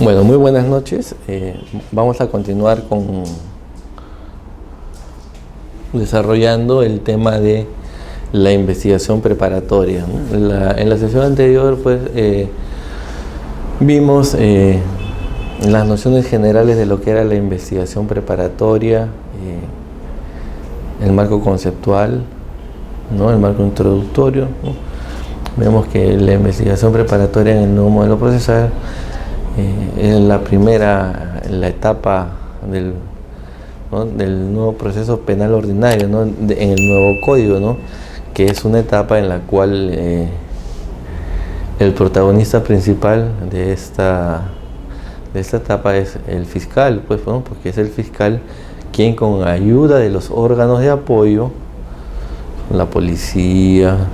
Bueno, muy buenas noches. Vamos a continuar desarrollando el tema de la investigación preparatoria, ¿no? En la sesión anterior, pues, vimos las nociones generales de lo que era la investigación preparatoria, el marco conceptual, ¿no? El marco introductorio, ¿no? Vemos que la investigación preparatoria en el nuevo modelo procesal es la etapa del nuevo proceso penal ordinario, ¿no? En el nuevo código, ¿no? Que es una etapa en la cual el protagonista principal de esta etapa es el fiscal, pues, ¿no? Porque es el fiscal quien, con ayuda de los órganos de apoyo, la Policía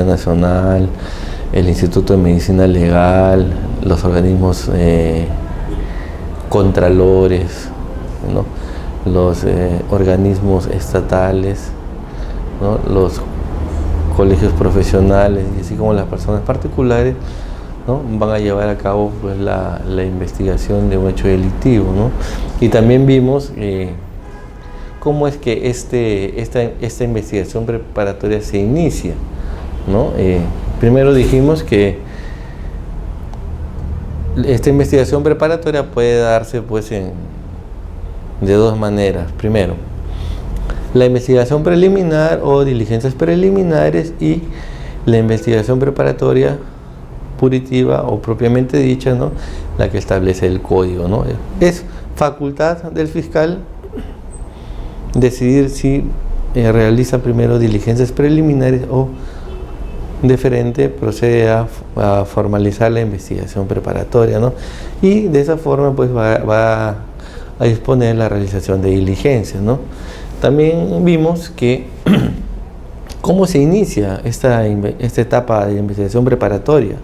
Nacional, el Instituto de Medicina Legal, los organismos contralores, ¿no? Los organismos estatales, ¿no? Los colegios profesionales, y así como las personas particulares, ¿no? Van a llevar a cabo, pues, la investigación de un hecho delictivo, ¿no? Y también vimos cómo es que esta investigación preparatoria se inicia, ¿no? Primero dijimos que esta investigación preparatoria puede darse, pues, de dos maneras. Primero, la investigación preliminar o diligencias preliminares, y la investigación preparatoria punitiva o propiamente dicha, ¿no? La que establece el código, ¿no? Es facultad del fiscal decidir si realiza primero diligencias preliminares o deferente procede a formalizar la investigación preparatoria, ¿no? Y de esa forma, pues, va a disponer la realización de diligencias, ¿no? También vimos que cómo se inicia esta etapa de investigación preparatoria,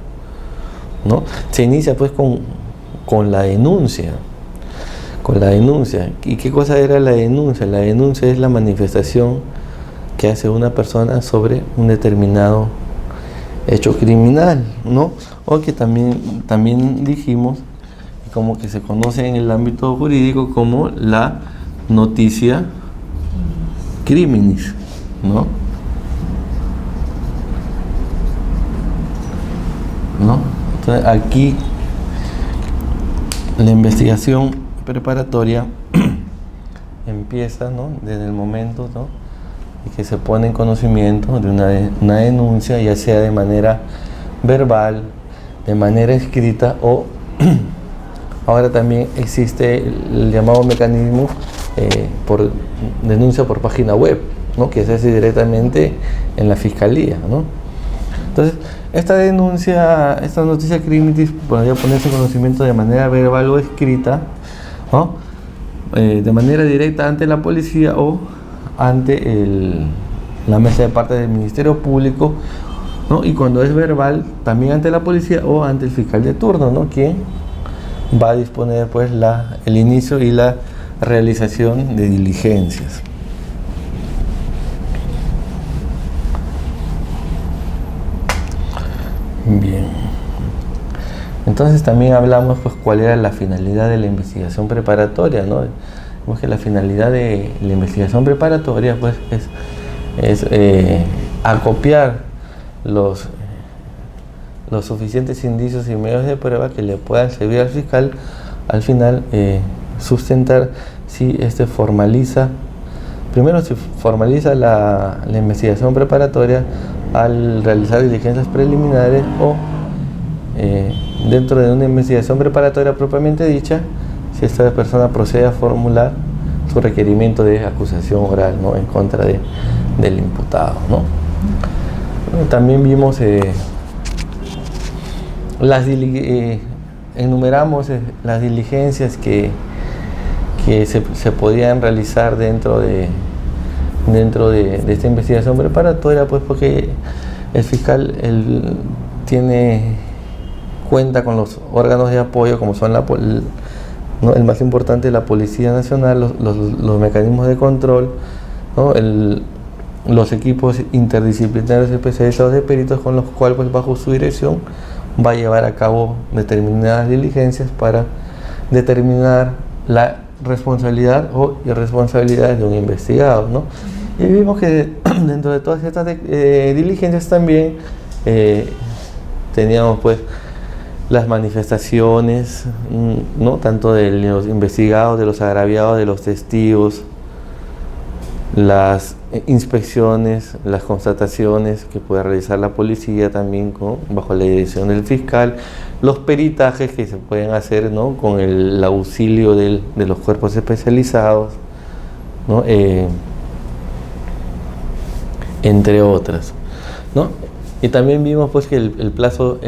¿no? Se inicia, pues, con la denuncia. ¿Y qué cosa era la denuncia? La denuncia es la manifestación que hace una persona sobre un determinado hecho criminal, ¿no? O que también dijimos, como que se conoce en el ámbito jurídico como la noticia criminis, ¿no? Entonces, aquí la investigación preparatoria empieza, ¿no? Desde el momento, ¿no?, en que se pone en conocimiento de una denuncia, ya sea de manera verbal, de manera escrita, o ahora también existe el llamado mecanismo por denuncia por página web, ¿no?, que se hace directamente en la fiscalía, ¿no? Entonces, esta noticia criminis podría ponerse en conocimiento de manera verbal o escrita, ¿no?, de manera directa ante la policía o ante la mesa de parte del Ministerio Público, ¿no? Y cuando es verbal, también ante la policía o ante el fiscal de turno, ¿no?, quien va a disponer, pues, el inicio y la realización de diligencias. Bien. Entonces también hablamos, pues, cuál era la finalidad de la investigación preparatoria, ¿no? Vemos que la finalidad de la investigación preparatoria, pues, es acopiar los suficientes indicios y medios de prueba que le puedan servir al fiscal al final sustentar si formaliza la investigación preparatoria al realizar diligencias preliminares, o dentro de una investigación preparatoria propiamente dicha, si esta persona procede a formular su requerimiento de acusación oral, ¿no?, en contra del imputado, ¿no? También vimos enumeramos las diligencias que se podían realizar dentro de esta investigación preparatoria, pues, porque el fiscal cuenta con los órganos de apoyo, como son ¿no?, el más importante, la Policía Nacional, los mecanismos de control, ¿no?, los equipos interdisciplinarios especializados de peritos, con los cuales, pues, bajo su dirección va a llevar a cabo determinadas diligencias para determinar la responsabilidad o irresponsabilidad de un investigado, ¿no? Y vimos que dentro de todas estas diligencias también teníamos pues las manifestaciones, ¿no? Tanto de los investigados, de los agraviados, de los testigos, las inspecciones, las constataciones que puede realizar la policía también bajo la dirección del fiscal, los peritajes que se pueden hacer, ¿no? Con el auxilio de los cuerpos especializados, ¿no? Entre otras, ¿no? Y también vimos pues que el plazo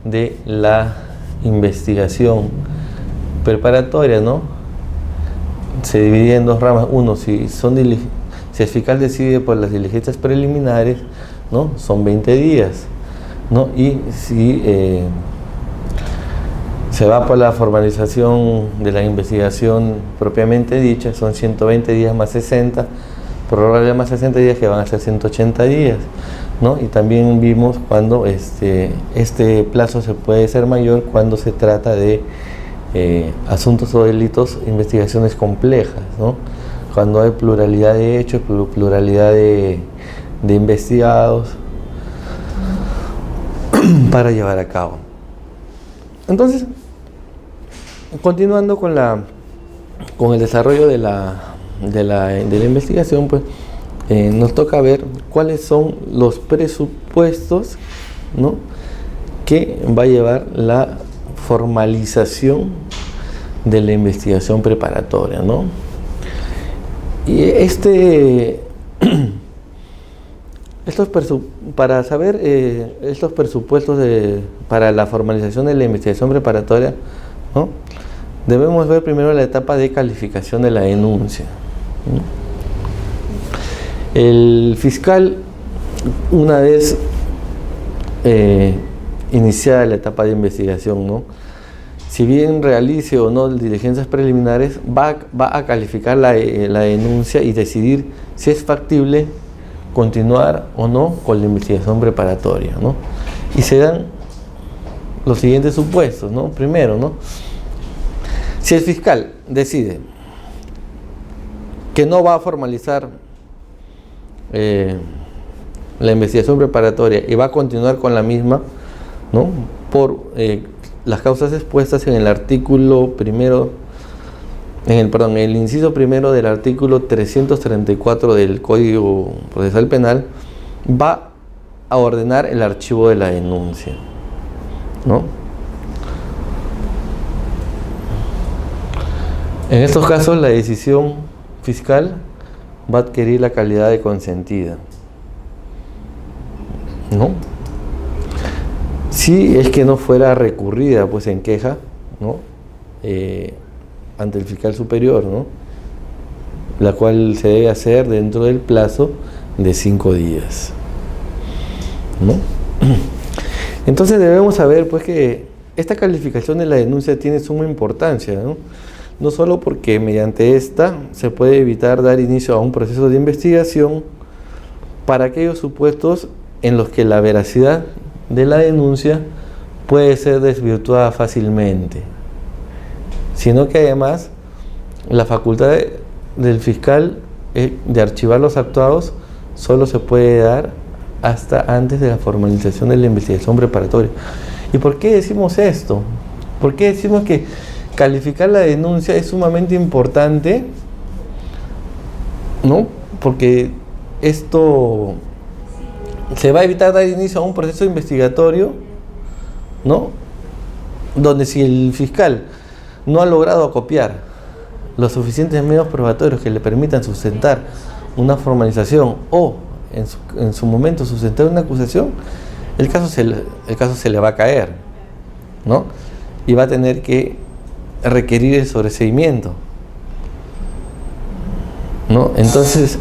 de la investigación preparatoria, ¿no? Se divide en dos ramas. Uno, si el fiscal decide por las diligencias preliminares, ¿no? Son 20 días, ¿no? Y si se va por la formalización de la investigación propiamente dicha, son 120 días más 60, prorrogable más 60 días, que van a ser 180 días, ¿no? Y también vimos cuando este plazo se puede ser mayor cuando se trata de asuntos o delitos, investigaciones complejas, ¿no? Cuando hay pluralidad de hechos, pluralidad de investigados para llevar a cabo. Entonces, continuando con el desarrollo de la investigación, pues nos toca ver cuáles son los presupuestos, ¿no? Que va a llevar la formalización de la investigación preparatoria, ¿no? Y para saber estos presupuestos para la formalización de la investigación preparatoria, ¿no? Debemos ver primero la etapa de calificación de la denuncia, ¿no? El fiscal, una vez iniciada la etapa de investigación, ¿no? Si bien realice o no diligencias preliminares, va a calificar la denuncia y decidir si es factible continuar o no con la investigación preparatoria, ¿no? Y se dan los siguientes supuestos, ¿no? Primero, ¿no? Si el fiscal decide que no va a formalizar la investigación preparatoria y va a continuar con la misma, ¿no? Por las causas expuestas en el artículo primero, el inciso primero del artículo 334 del Código Procesal Penal, va a ordenar el archivo de la denuncia, ¿no? En estos casos, la decisión fiscal va a adquirir la calidad de consentida, ¿no? Si es que no fuera recurrida pues en queja, ¿no? Ante el fiscal superior, ¿no? La cual se debe hacer dentro del plazo de 5 días, ¿no? Entonces debemos saber pues que esta calificación de la denuncia tiene suma importancia, ¿no? No solo porque mediante esta se puede evitar dar inicio a un proceso de investigación para aquellos supuestos en los que la veracidad de la denuncia puede ser desvirtuada fácilmente, sino que además la facultad del fiscal de archivar los actuados solo se puede dar hasta antes de la formalización de la investigación preparatoria. ¿Y por qué decimos esto? ¿Por qué decimos que calificar la denuncia es sumamente importante? ¿No? Porque esto se va a evitar dar inicio a un proceso investigatorio, ¿no? Donde si el fiscal no ha logrado acopiar los suficientes medios probatorios que le permitan sustentar una formalización o en su momento sustentar una acusación, el caso se le va a caer, ¿no? Y va a tener que requerir el sobreseimiento, ¿no? Entonces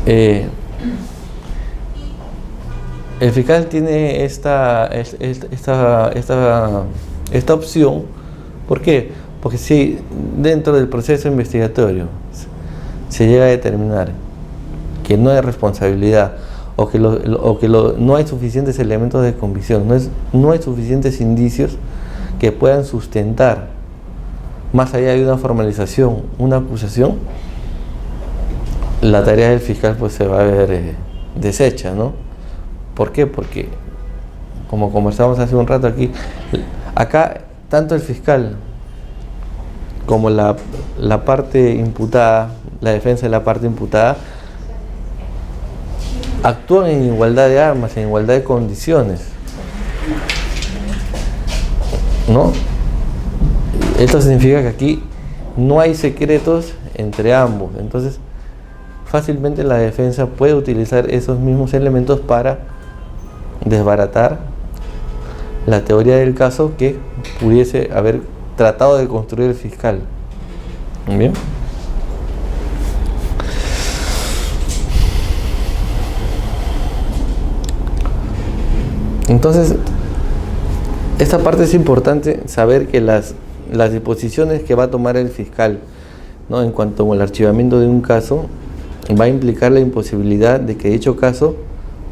el fiscal tiene esta opción. ¿Por qué? Porque si dentro del proceso investigatorio se llega a determinar que no hay responsabilidad o que no hay suficientes elementos de convicción, no hay suficientes indicios que puedan sustentar más allá de una formalización, una acusación, la tarea del fiscal pues se va a ver deshecha, ¿no? ¿Por qué? Porque, como conversamos hace un rato aquí, acá tanto el fiscal como la parte imputada, la defensa de la parte imputada, actúan en igualdad de armas, en igualdad de condiciones, ¿no? Esto significa que aquí no hay secretos entre ambos. Entonces, fácilmente la defensa puede utilizar esos mismos elementos para desbaratar la teoría del caso que pudiese haber tratado de construir el fiscal. Bien. Entonces, esta parte es importante saber que las disposiciones que va a tomar el fiscal, ¿no?, en cuanto al archivamiento de un caso, va a implicar la imposibilidad de que dicho caso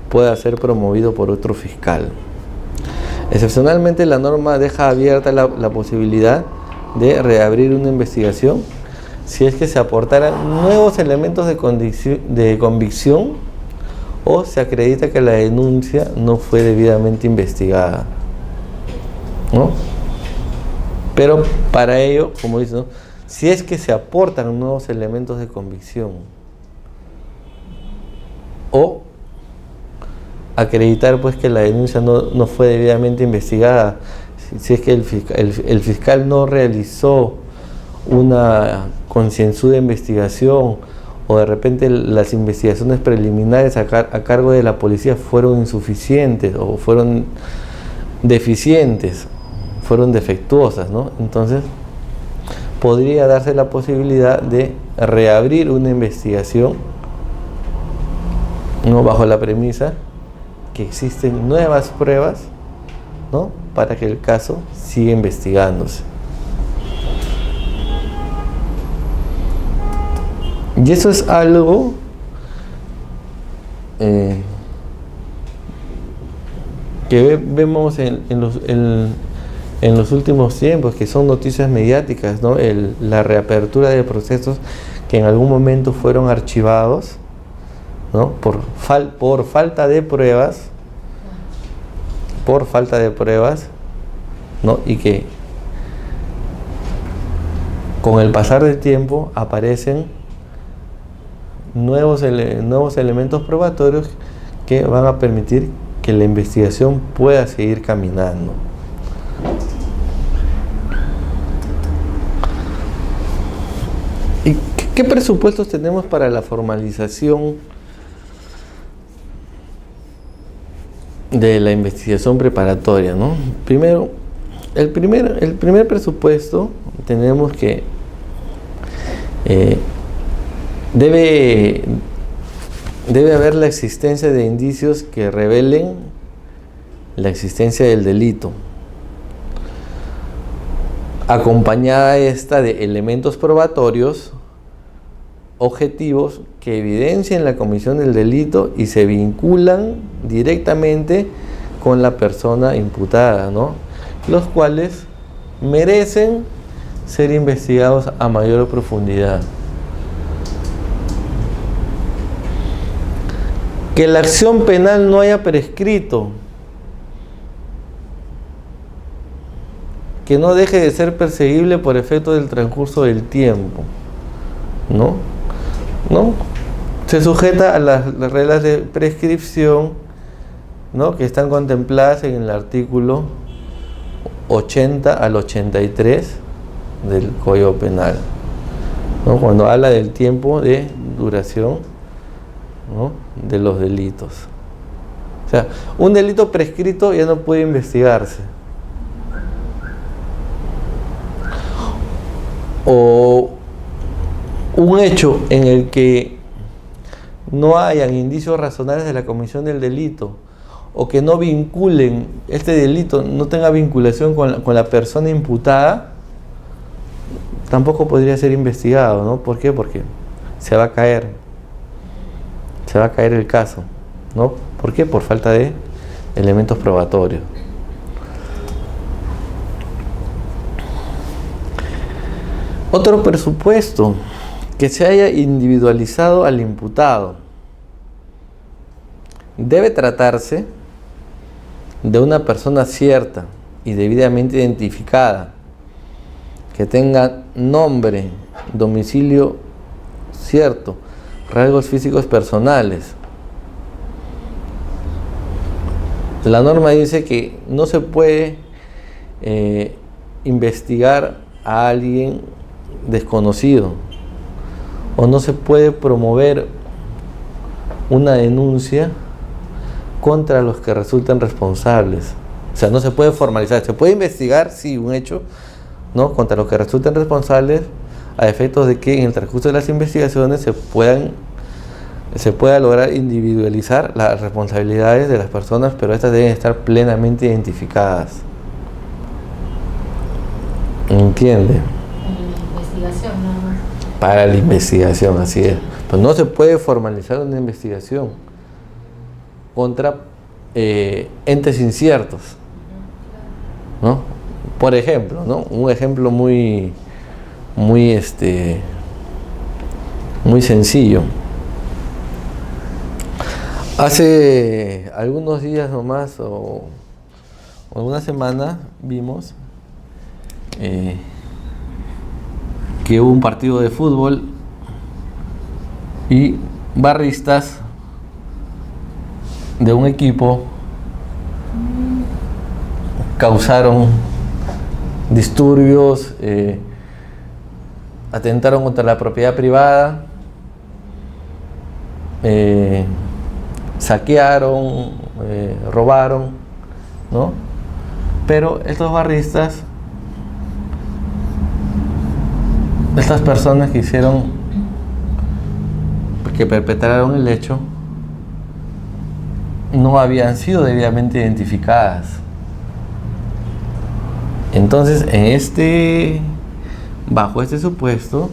pueda ser promovido por otro fiscal. Excepcionalmente, la norma deja abierta la posibilidad de reabrir una investigación si es que se aportaran nuevos elementos de convicción o se acredita que la denuncia no fue debidamente investigada, ¿no? Pero para ello, como dice, ¿no?, si es que se aportan nuevos elementos de convicción o acreditar pues que la denuncia no fue debidamente investigada, si es que el fiscal no realizó una concienzuda investigación, o de repente las investigaciones preliminares a cargo de la policía fueron insuficientes o fueron deficientes, fueron defectuosas, ¿no? Entonces podría darse la posibilidad de reabrir una investigación, ¿no?, bajo la premisa que existen nuevas pruebas, ¿no?, para que el caso siga investigándose. Y eso es algo que vemos en los últimos tiempos, que son noticias mediáticas, ¿no? La reapertura de procesos que en algún momento fueron archivados, ¿no?, por falta de pruebas, ¿no?, y que con el pasar del tiempo aparecen nuevos elementos probatorios que van a permitir que la investigación pueda seguir caminando. ¿Y qué presupuestos tenemos para la formalización de la investigación preparatoria, ¿no? Primero, el primer presupuesto, tenemos que debe haber la existencia de indicios que revelen la existencia del delito, acompañada esta de elementos probatorios objetivos que evidencien la comisión del delito y se vinculan directamente con la persona imputada, ¿no?, los cuales merecen ser investigados a mayor profundidad. Que la acción penal no haya prescrito, que no deje de ser perseguible por efecto del transcurso del tiempo, ¿no? Se sujeta a las reglas de prescripción, ¿no?, que están contempladas en el artículo 80 al 83 del Código Penal, ¿no?, cuando habla del tiempo de duración, ¿no?, de los delitos. O sea, un delito prescrito ya no puede investigarse. O un hecho en el que no hayan indicios razonables de la comisión del delito, o que no vinculen este delito, no tenga vinculación con la persona imputada, tampoco podría ser investigado, ¿no? ¿Por qué? Porque se va a caer el caso, ¿no? ¿Por qué? Por falta de elementos probatorios. Otro presupuesto, que se haya individualizado al imputado. Debe tratarse de una persona cierta y debidamente identificada, que tenga nombre, domicilio cierto, rasgos físicos personales. La norma dice que no se puede investigar a alguien desconocido, o no se puede promover una denuncia contra los que resulten responsables. O sea, no se puede formalizar. Se puede investigar, sí, un hecho, ¿no?, contra los que resulten responsables, a efectos de que en el transcurso de las investigaciones se pueda lograr individualizar las responsabilidades de las personas, pero estas deben estar plenamente identificadas. ¿Entiende? Investigación, nada más. Para la investigación, así es. Pero no se puede formalizar una investigación contra entes inciertos, ¿no? Por ejemplo, ¿no?, un ejemplo muy sencillo. Hace algunos días nomás, o una semana, vimos que hubo un partido de fútbol y barristas de un equipo causaron disturbios, atentaron contra la propiedad privada, saquearon, robaron, ¿no? Pero estos barristas, estas personas que perpetraron el hecho, no habían sido debidamente identificadas. Entonces, bajo este supuesto,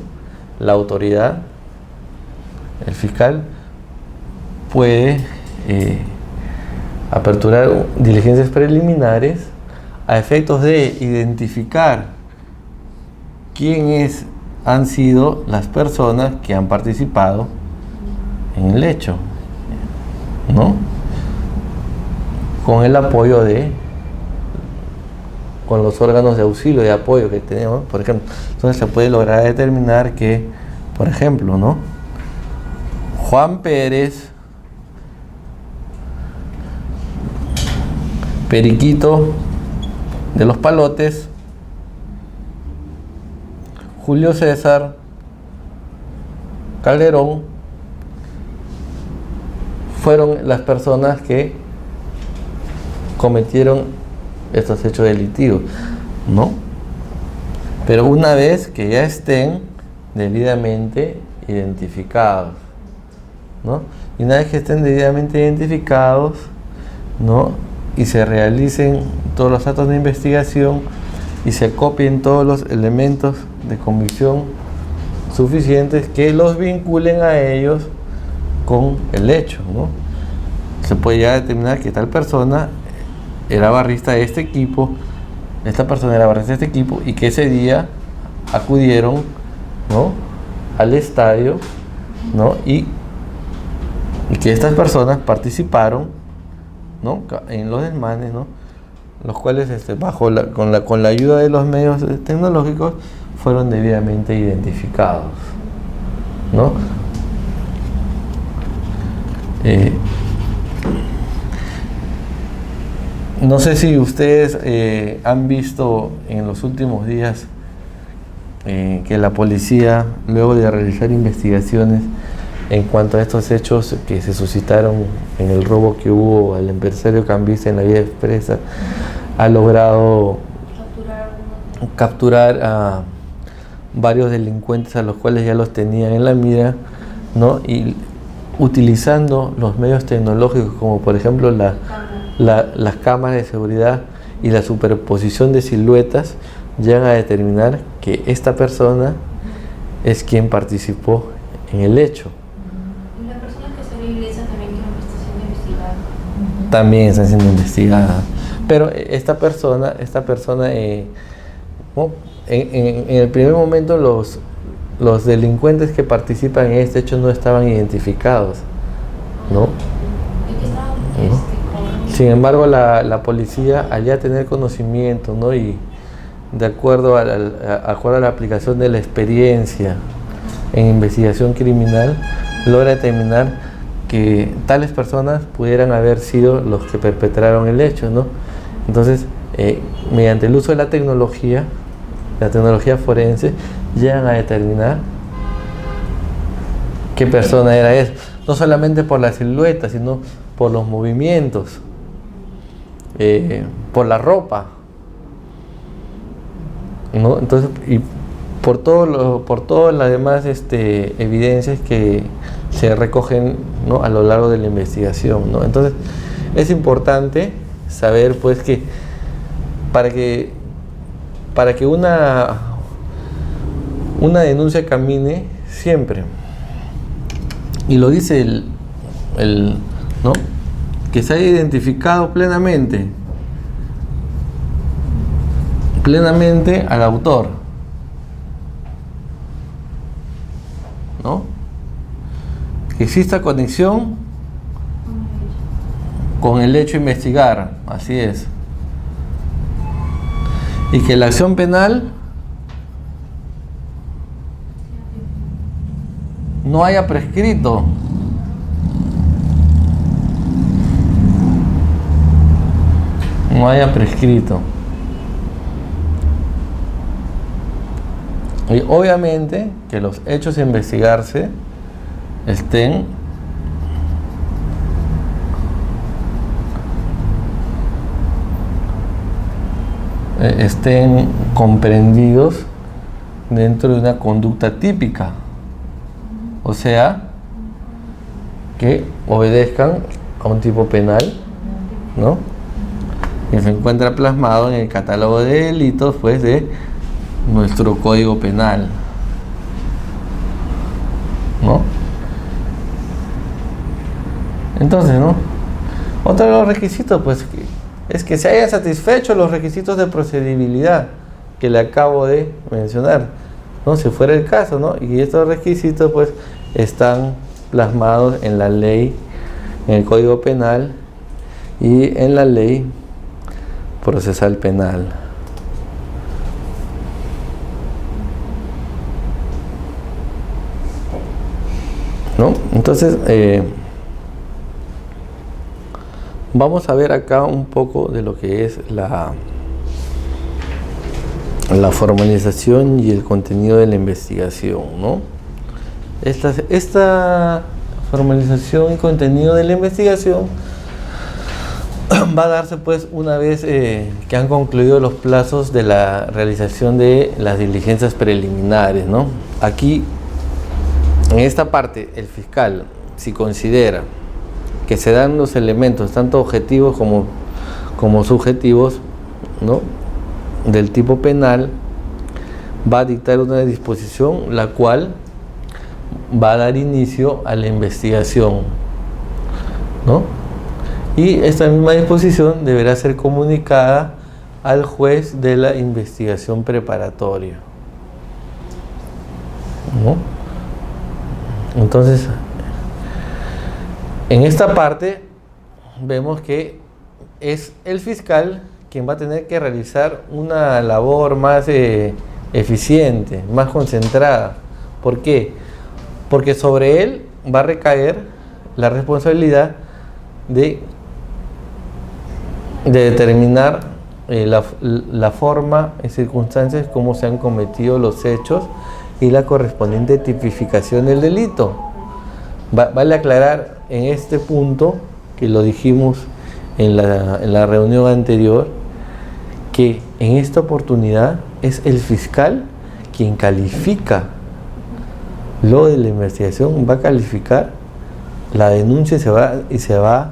la autoridad, el fiscal, puede aperturar diligencias preliminares a efectos de identificar quiénes han sido las personas que han participado en el hecho, ¿no?, con el apoyo con los órganos de auxilio y de apoyo que tenemos, por ejemplo. Entonces se puede lograr determinar que, por ejemplo, ¿no?, Juan Pérez, Periquito de los Palotes, Julio César Calderón, fueron las personas que cometieron estos hechos delictivos, ¿no? Pero una vez que ya estén debidamente identificados, ¿no? Y una vez que estén debidamente identificados, ¿no?, y se realicen todos los actos de investigación y se copien todos los elementos de convicción suficientes que los vinculen a ellos con el hecho, ¿no? Se puede ya determinar que tal persona era barrista de este equipo, esta persona era barrista de este equipo, y que ese día acudieron, ¿no?, al estadio, ¿no?, y que estas personas participaron, ¿no?, en los desmanes, ¿no?, los cuales con la ayuda de los medios tecnológicos fueron debidamente identificados, ¿no? No sé si ustedes han visto en los últimos días que la policía, luego de realizar investigaciones en cuanto a estos hechos que se suscitaron en el robo que hubo al empresario cambista en la vía expresa, ha logrado capturar a varios delincuentes a los cuales ya los tenían en la mira, ¿no? Y utilizando los medios tecnológicos, como por ejemplo las cámaras de seguridad y la superposición de siluetas, llegan a determinar que esta persona es quien participó en el hecho. ¿Y las personas que son inglesas también están siendo investigadas? También están siendo investigadas. Pero esta persona ¿no? En el primer momento los delincuentes que participan en este hecho no estaban identificados, ¿no? ¿Y qué estaban Sin embargo, la policía, al ya tener conocimiento, ¿no? Y de acuerdo a la aplicación de la experiencia en investigación criminal, logra determinar que tales personas pudieran haber sido los que perpetraron el hecho, ¿no? Entonces, mediante el uso de la tecnología forense, llegan a determinar qué persona era esa, no solamente por la silueta, sino por los movimientos, por la ropa, ¿no? Entonces, y por todas las demás evidencias que se recogen, ¿no? A lo largo de la investigación, ¿no? Entonces, es importante saber, pues, que para que una denuncia camine siempre, y lo dice ¿no? Que se haya identificado plenamente al autor, ¿no? Que exista conexión con el hecho a investigar, así es, y que la acción penal no haya prescrito. No haya prescrito. Y obviamente que los hechos a investigarse estén comprendidos dentro de una conducta típica, o sea, que obedezcan a un tipo penal, ¿no? Que se encuentra plasmado en el catálogo de delitos, pues, de nuestro Código Penal, ¿no? Entonces, ¿no? Otro de los requisitos, pues, es que se hayan satisfecho los requisitos de procedibilidad que le acabo de mencionar, ¿no? Si fuera el caso, ¿no? Y estos requisitos, pues, están plasmados en la ley, en el Código Penal y en la ley procesal penal, ¿no? Entonces, vamos a ver acá un poco de lo que es la formalización y el contenido de la investigación, ¿no? Esta formalización y contenido de la investigación va a darse, pues, una vez que han concluido los plazos de la realización de las diligencias preliminares, ¿no? Aquí, en esta parte, el fiscal, si considera que se dan los elementos, tanto objetivos como subjetivos, ¿no?, del tipo penal, va a dictar una disposición la cual va a dar inicio a la investigación, ¿no? Y esta misma disposición deberá ser comunicada al juez de la investigación preparatoria, ¿no? Entonces, en esta parte vemos que es el fiscal quien va a tener que realizar una labor más eficiente, más concentrada. ¿Por qué? Porque sobre él va a recaer la responsabilidad de determinar la forma y circunstancias como se han cometido los hechos y la correspondiente tipificación del delito. Vale aclarar en este punto, que lo dijimos en la reunión anterior, que en esta oportunidad es el fiscal quien califica lo de la investigación, va a calificar la denuncia y se va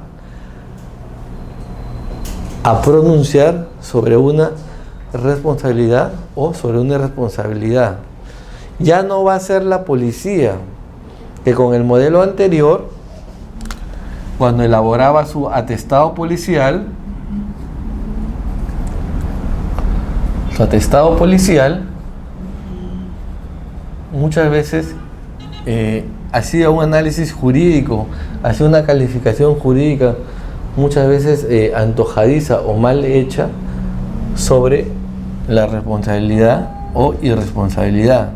a pronunciar sobre una responsabilidad o sobre una irresponsabilidad. Ya no va a ser la policía, que con el modelo anterior, cuando elaboraba su atestado policial, su atestado policial, muchas veces hacía un análisis jurídico, hacía una calificación jurídica, muchas veces antojadiza o mal hecha sobre la responsabilidad o irresponsabilidad.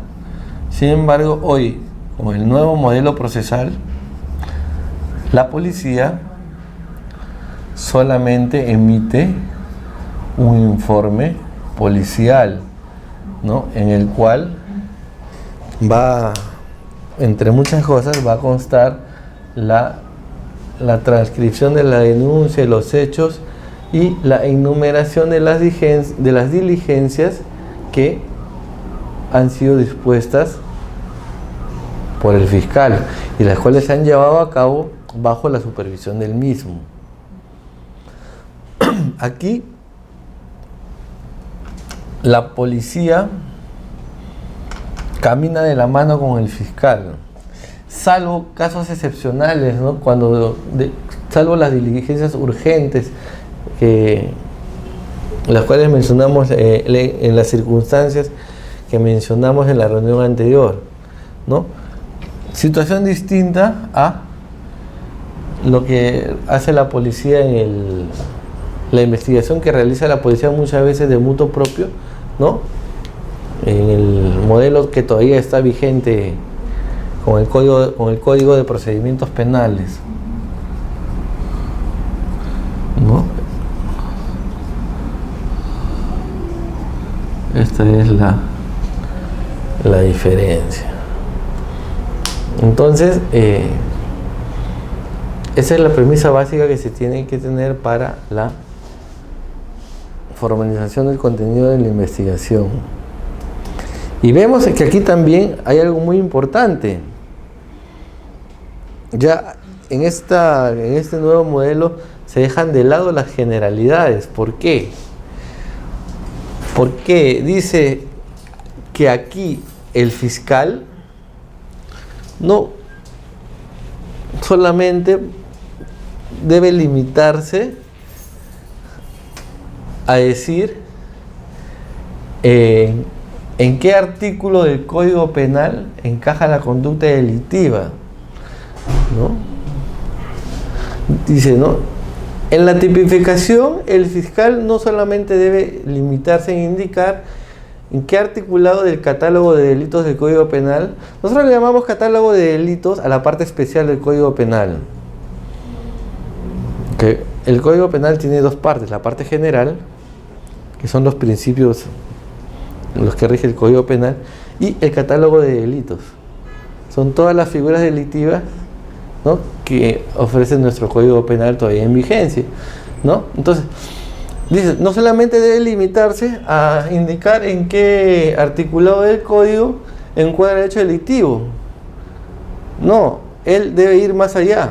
Sin embargo, hoy, con el nuevo modelo procesal, la policía solamente emite un informe policial, ¿no? En el cual va, entre muchas cosas, va a constar la transcripción de la denuncia, los hechos y la enumeración de las diligencias que han sido dispuestas por el fiscal y las cuales se han llevado a cabo bajo la supervisión del mismo. Aquí la policía camina de la mano con el fiscal, salvo casos excepcionales, ¿no? Salvo las diligencias urgentes, las cuales mencionamos en las circunstancias que mencionamos en la reunión anterior, ¿no? Situación distinta a lo que hace la policía en la investigación que realiza la policía muchas veces de mutuo propio, ¿no? En el modelo que todavía está vigente con el Código de Procedimientos Penales, ¿no? Esta es la diferencia. Entonces, esa es la premisa básica que se tiene que tener para la formalización del contenido de la investigación. Y vemos que aquí también hay algo muy importante. Ya en este nuevo modelo se dejan de lado las generalidades. ¿Por qué? Porque dice que aquí el fiscal no solamente debe limitarse a decir en qué artículo del Código Penal encaja la conducta delictiva, ¿no? Dice, ¿no? En la tipificación, el fiscal no solamente debe limitarse en indicar en qué articulado del catálogo de delitos del Código Penal. Nosotros le llamamos catálogo de delitos a la parte especial del Código Penal. Que el Código Penal tiene dos partes: la parte general, que son los principios en los que rige el Código Penal, y el catálogo de delitos. Son todas las figuras delictivas, ¿no?, que ofrece nuestro Código Penal todavía en vigencia, ¿no? Entonces, dice, no solamente debe limitarse a indicar en qué articulado del código encuadra el hecho delictivo. No, él debe ir más allá.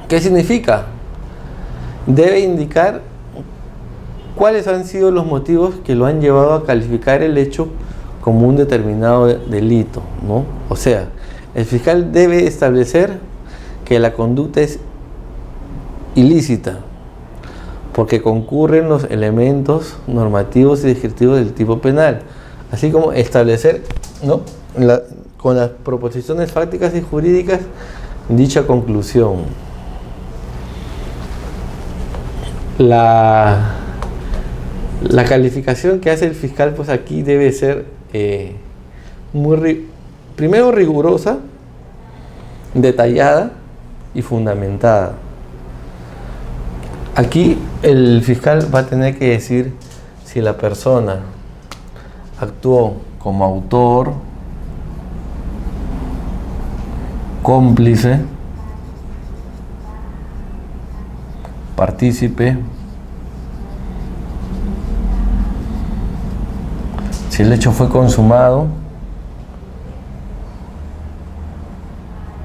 ¿Qué significa? Debe indicar cuáles han sido los motivos que lo han llevado a calificar el hecho como un determinado delito, ¿no? O sea, el fiscal debe establecer que la conducta es ilícita, porque concurren los elementos normativos y descriptivos del tipo penal, así como establecer, ¿no?, con las proposiciones fácticas y jurídicas dicha conclusión. La calificación que hace el fiscal, pues aquí debe ser primero rigurosa, detallada y fundamentada. Aquí el fiscal va a tener que decir si la persona actuó como autor, cómplice, partícipe, si el hecho fue consumado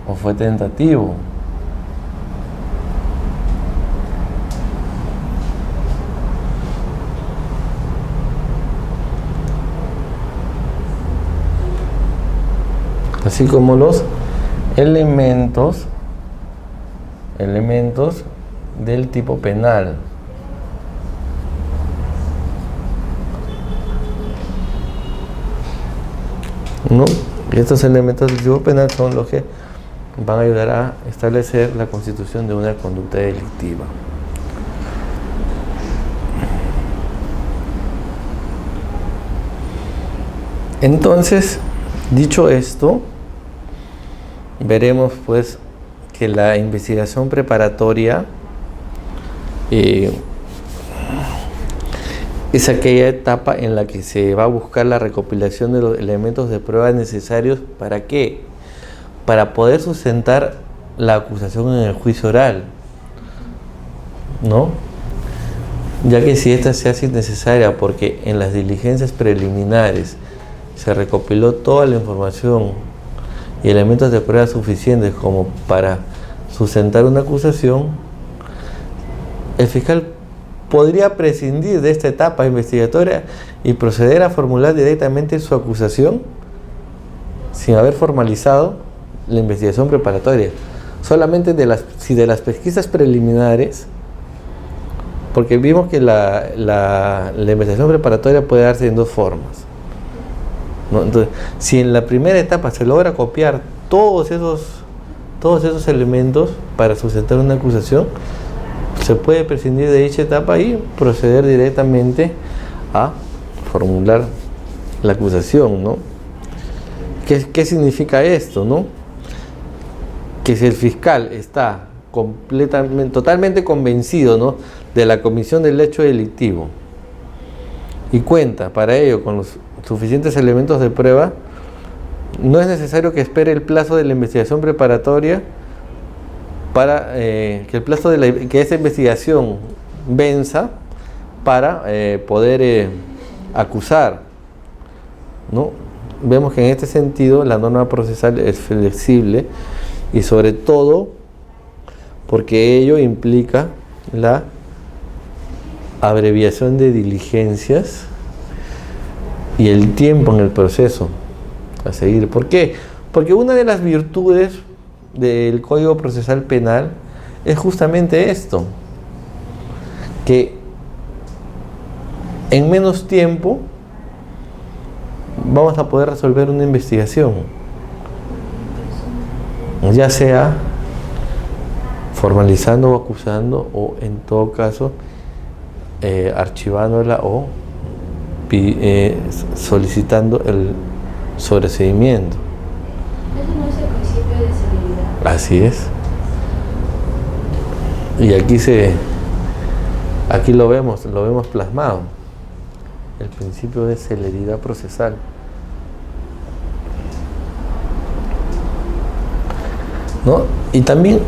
o fue tentativo. Así como los elementos del tipo penal. ¿no? Y estos elementos del tipo penal son los que van a ayudar a establecer la constitución de una conducta delictiva. Entonces, dicho esto, veremos pues que la investigación preparatoria es aquella etapa en la que se va a buscar la recopilación de los elementos de prueba necesarios. ¿Para qué? Para poder sustentar la acusación en el juicio oral, ¿no? Ya que si esta se hace innecesaria porque en las diligencias preliminares se recopiló toda la información y elementos de prueba suficientes como para sustentar una acusación, el fiscal podría prescindir de esta etapa investigatoria y proceder a formular directamente su acusación sin haber formalizado la investigación preparatoria. Solamente si de las pesquisas preliminares, porque vimos que la investigación preparatoria puede darse en dos formas, ¿no? Entonces, si en la primera etapa se logra copiar todos esos elementos para sustentar una acusación, se puede prescindir de dicha etapa y proceder directamente a formular la acusación, ¿no? ¿Qué significa esto, no? Que si el fiscal está totalmente convencido, ¿no?, de la comisión del hecho delictivo y cuenta para ello con los suficientes elementos de prueba, no es necesario que espere el plazo de la investigación preparatoria para que esa investigación venza para poder acusar, ¿no? Vemos que en este sentido la norma procesal es flexible y sobre todo porque ello implica la abreviación de diligencias y el tiempo en el proceso a seguir. ¿Por qué? Porque una de las virtudes del Código Procesal Penal es justamente esto, que en menos tiempo vamos a poder resolver una investigación, ya sea formalizando o acusando, o en todo caso archivándola o solicitando el sobreseimiento. Eso no es el principio de celeridad. Así es. Y aquí lo vemos plasmado, el principio de celeridad procesal. ¿No? Y también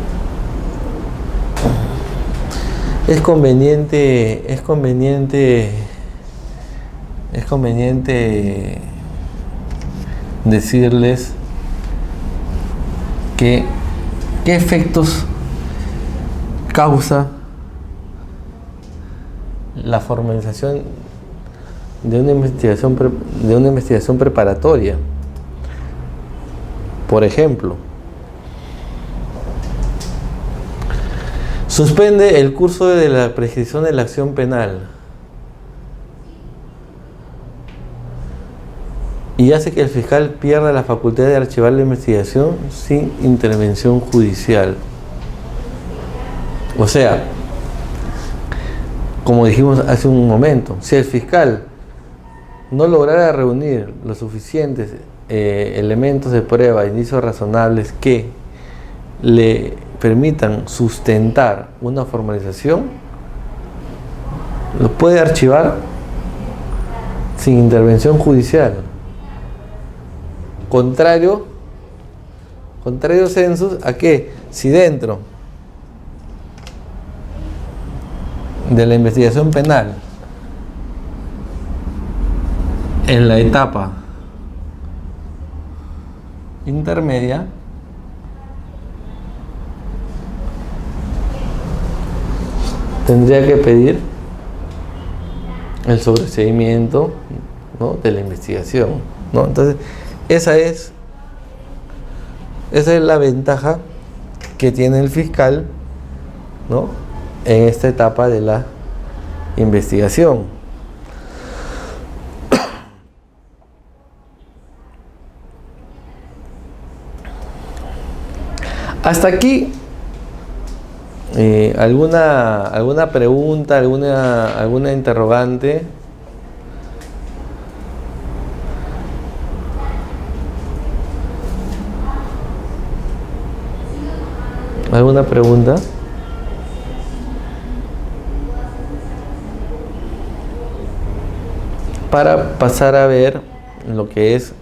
es conveniente decirles qué efectos causa la formalización de una investigación preparatoria. Por ejemplo, suspende el curso de la prescripción de la acción penal y hace que el fiscal pierda la facultad de archivar la investigación sin intervención judicial. O sea, como dijimos hace un momento, si el fiscal no lograra reunir los suficientes elementos de prueba, indicios razonables que le permitan sustentar una formalización, lo puede archivar sin intervención judicial. Contrario sensus a que si dentro de la investigación penal, en la etapa intermedia, tendría que pedir el sobreseimiento, ¿no?, de la investigación, ¿no? Entonces, esa es la ventaja que tiene el fiscal, ¿no?, en esta etapa de la investigación. Hasta aquí, ¿alguna pregunta, alguna interrogante? ¿Alguna pregunta? Para pasar a ver lo que es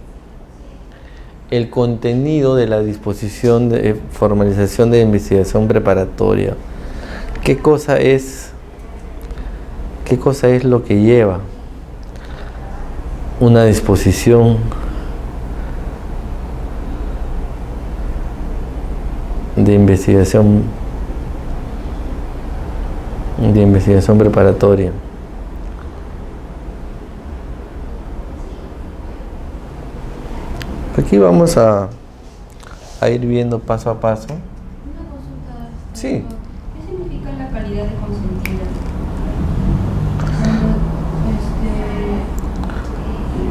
el contenido de la disposición de formalización de investigación preparatoria. ¿Qué cosa es lo que lleva una disposición de investigación preparatoria? Aquí vamos a ir viendo paso a paso. Una consulta. Sí. ¿Qué significa la calidad de consentida?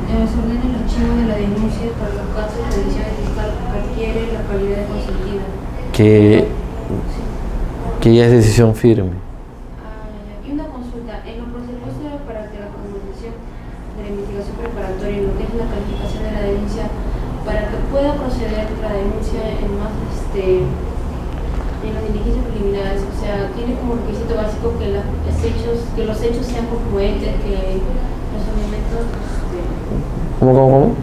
Se ordena el archivo de la denuncia para los casos de revisión fiscal que adquiere la calidad de consentida. Que ya es decisión firme. Y una consulta. En los procedimientos para que la formalización de la investigación preparatoria, en lo que es la calificación de la denuncia, para que pueda proceder la denuncia en los diligencias preliminares, o sea, tiene como requisito básico que los hechos sean congruentes, que los elementos ¿Cómo?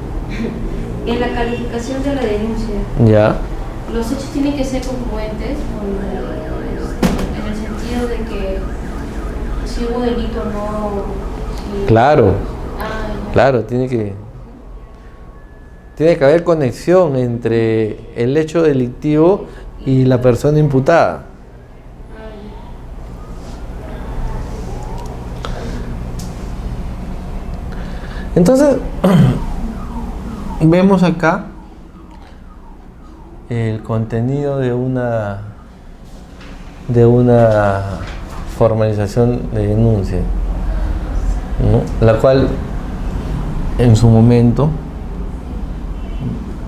en la calificación de la denuncia, Ya. los hechos tienen que ser congruentes en el sentido de que si hubo delito o no. Claro. Ya. Claro, tiene que haber conexión entre el hecho delictivo y la persona imputada. Entonces, vemos acá el contenido de una formalización de denuncia, ¿no? La cual en su momento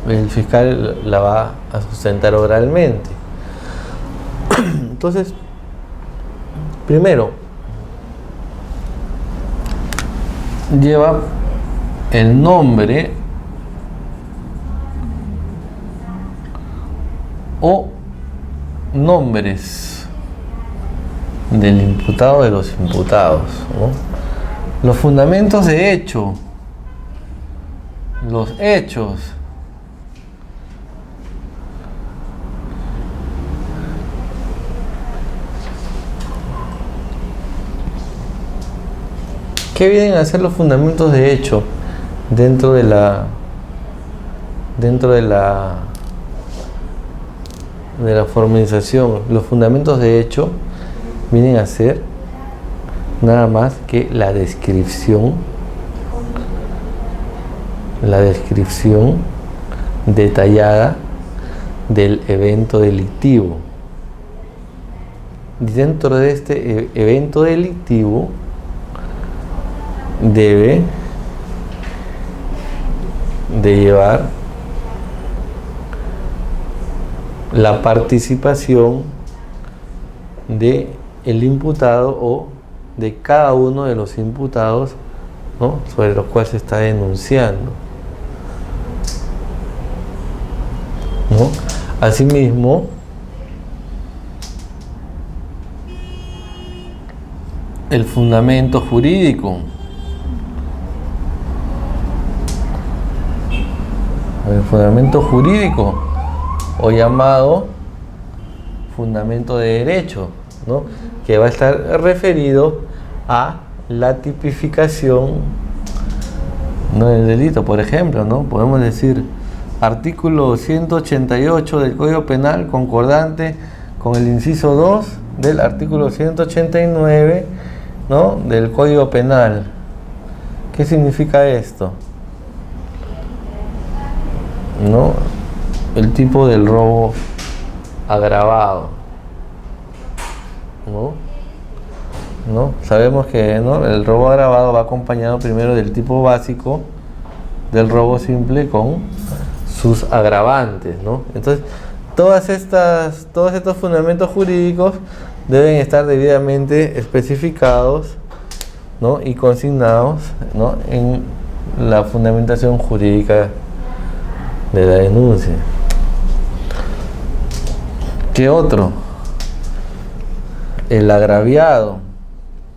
el fiscal la va a sustentar oralmente. Entonces, primero, lleva el nombre o nombres del imputado o de los imputados, ¿no? Los fundamentos de hecho, los hechos, ¿qué vienen a ser los fundamentos de hecho dentro de la formalización? Los fundamentos de hecho vienen a ser nada más que la descripción detallada del evento delictivo. Dentro de este evento delictivo debe de llevar la participación de el imputado o de cada uno de los imputados, ¿no?, sobre los cuales se está denunciando, ¿no? Asimismo, el fundamento jurídico. El fundamento jurídico, o llamado fundamento de derecho, ¿no?, que va a estar referido a la tipificación, ¿no?, del delito. Por ejemplo, ¿no?, podemos decir artículo 188 del Código Penal concordante con el inciso 2 del artículo 189, ¿no?, del Código Penal. ¿Qué significa esto? ¿No? El tipo del robo agravado, ¿no? Sabemos que, ¿no?, el robo agravado va acompañado primero del tipo básico del robo simple con sus agravantes, ¿no? Entonces, todos estos fundamentos jurídicos deben estar debidamente especificados, ¿no? Y consignados, ¿no? En la fundamentación jurídica de la denuncia. ¿Qué otro? El agraviado,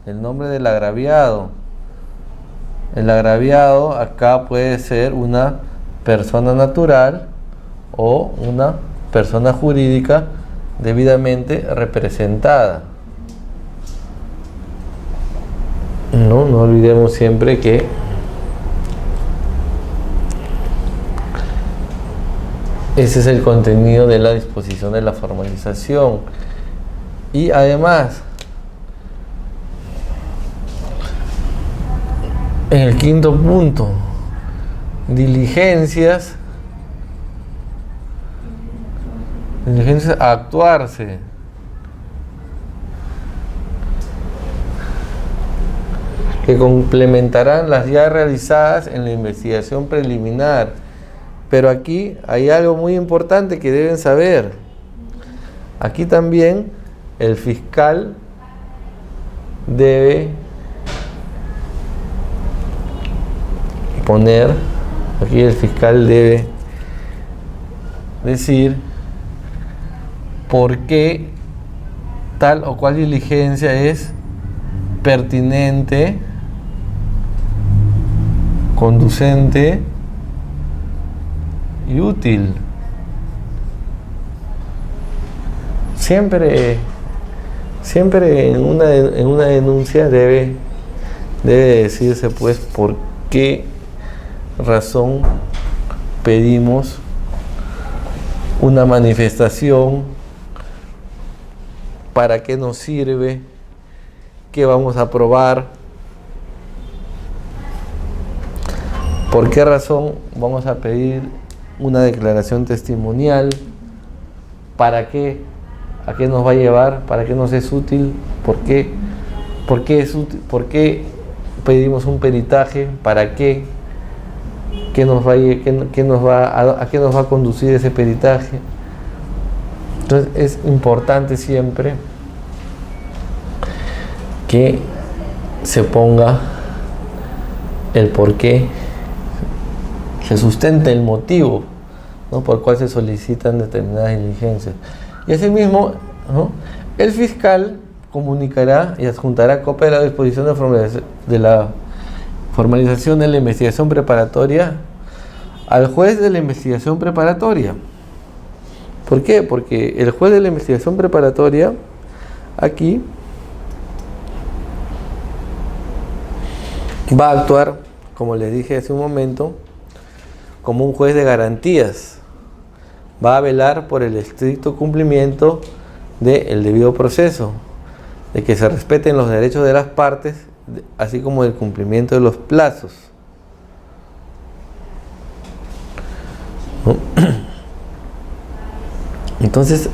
el nombre del agraviado. El agraviado acá puede ser una persona natural o una persona jurídica debidamente representada. No olvidemos siempre que ese es el contenido de la disposición de la formalización. Y además, en el quinto punto, diligencias a actuarse. Que complementarán las ya realizadas en la investigación preliminar. Pero aquí hay algo muy importante que deben saber. Aquí también el fiscal debe poner, aquí el fiscal debe decir por qué tal o cual diligencia es pertinente, conducente y útil. Siempre en una denuncia debe decirse pues por qué razón pedimos una manifestación, para qué nos sirve, qué vamos a probar, por qué razón vamos a pedir una declaración testimonial, para qué, a qué nos va a llevar, para qué nos es útil, por qué es útil, por qué pedimos un peritaje, para qué, a qué nos va a conducir ese peritaje. Entonces es importante siempre que se ponga el por qué, se sustente el motivo, ¿no?, por el cual se solicitan determinadas diligencias. Y asimismo, ¿no?, el fiscal comunicará y adjuntará copia de la disposición de la formalización de la investigación preparatoria al juez de la investigación preparatoria. ¿Por qué? Porque el juez de la investigación preparatoria aquí va a actuar, como les dije hace un momento, como un juez de garantías. Va a velar por el estricto cumplimiento del debido proceso, de que se respeten los derechos de las partes, así como el cumplimiento de los plazos. ¿No? Entonces,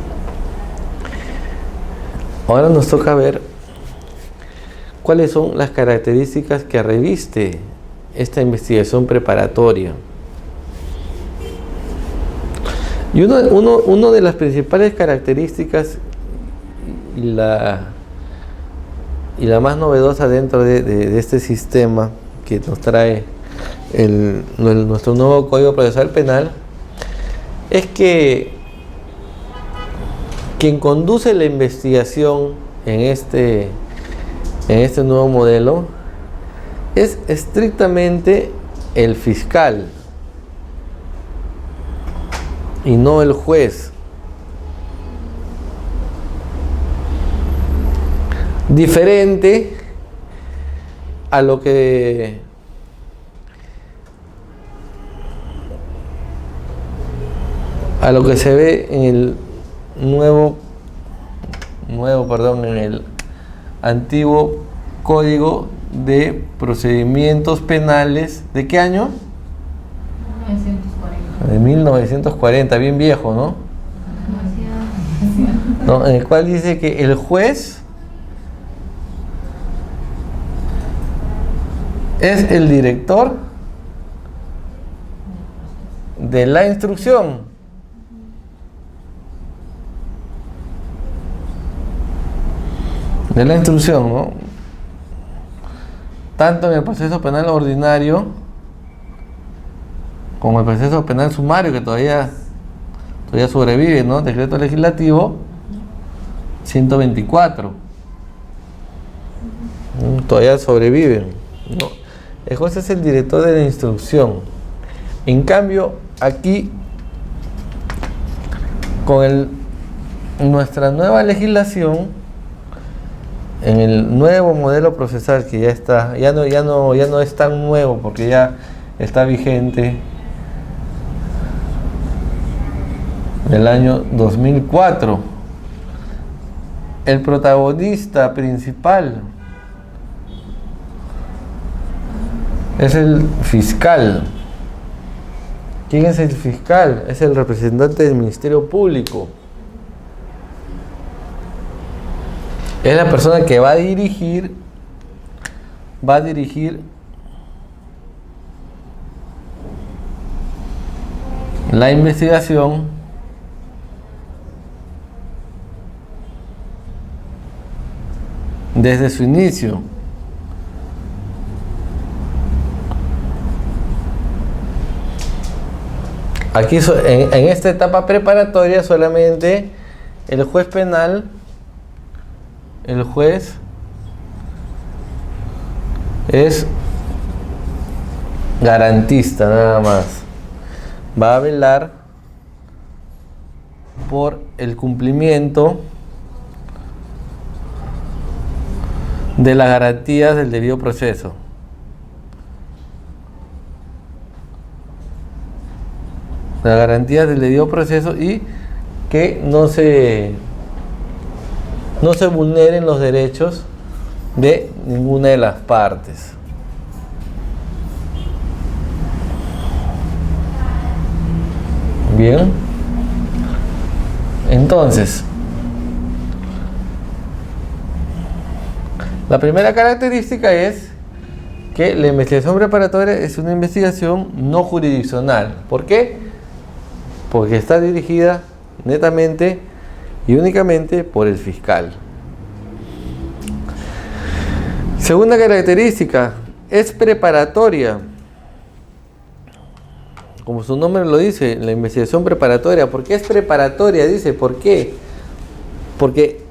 ahora nos toca ver cuáles son las características que reviste esta investigación preparatoria. Y una de las principales características y la más novedosa dentro de este sistema que nos trae nuestro nuevo Código Procesal Penal es que quien conduce la investigación en este nuevo modelo es estrictamente el fiscal y no el juez. Diferente a lo que se ve en el en el antiguo Código de Procedimientos Penales. ¿De qué año? 1940. De 1940, bien viejo, ¿no? ¿No? En el cual dice que el juez es el director de la instrucción. de la instrucción, ¿no? Tanto en el proceso penal ordinario como el proceso penal sumario, que todavía sobrevive, ¿no? Decreto legislativo 124. Todavía sobreviven, ¿no? El juez es el director de la instrucción. En cambio, aquí, con nuestra nueva legislación, en el nuevo modelo procesal que ya está, ya no es tan nuevo porque ya está vigente del año 2004. El protagonista principal es el fiscal. ¿Quién es el fiscal? Es el representante del Ministerio Público. Es la persona que va a dirigir la investigación desde su inicio. Aquí en esta etapa preparatoria solamente el juez penal, el juez es garantista nada más. Va a velar por el cumplimiento de las garantías del debido proceso. Las garantías del debido proceso y que no se vulneren los derechos de ninguna de las partes. Bien. Entonces, la primera característica es que la investigación preparatoria es una investigación no jurisdiccional. ¿Por qué? Porque está dirigida netamente y únicamente por el fiscal. Segunda característica, es preparatoria. Como su nombre lo dice, la investigación preparatoria. ¿Por qué es preparatoria? Dice, ¿por qué? Porque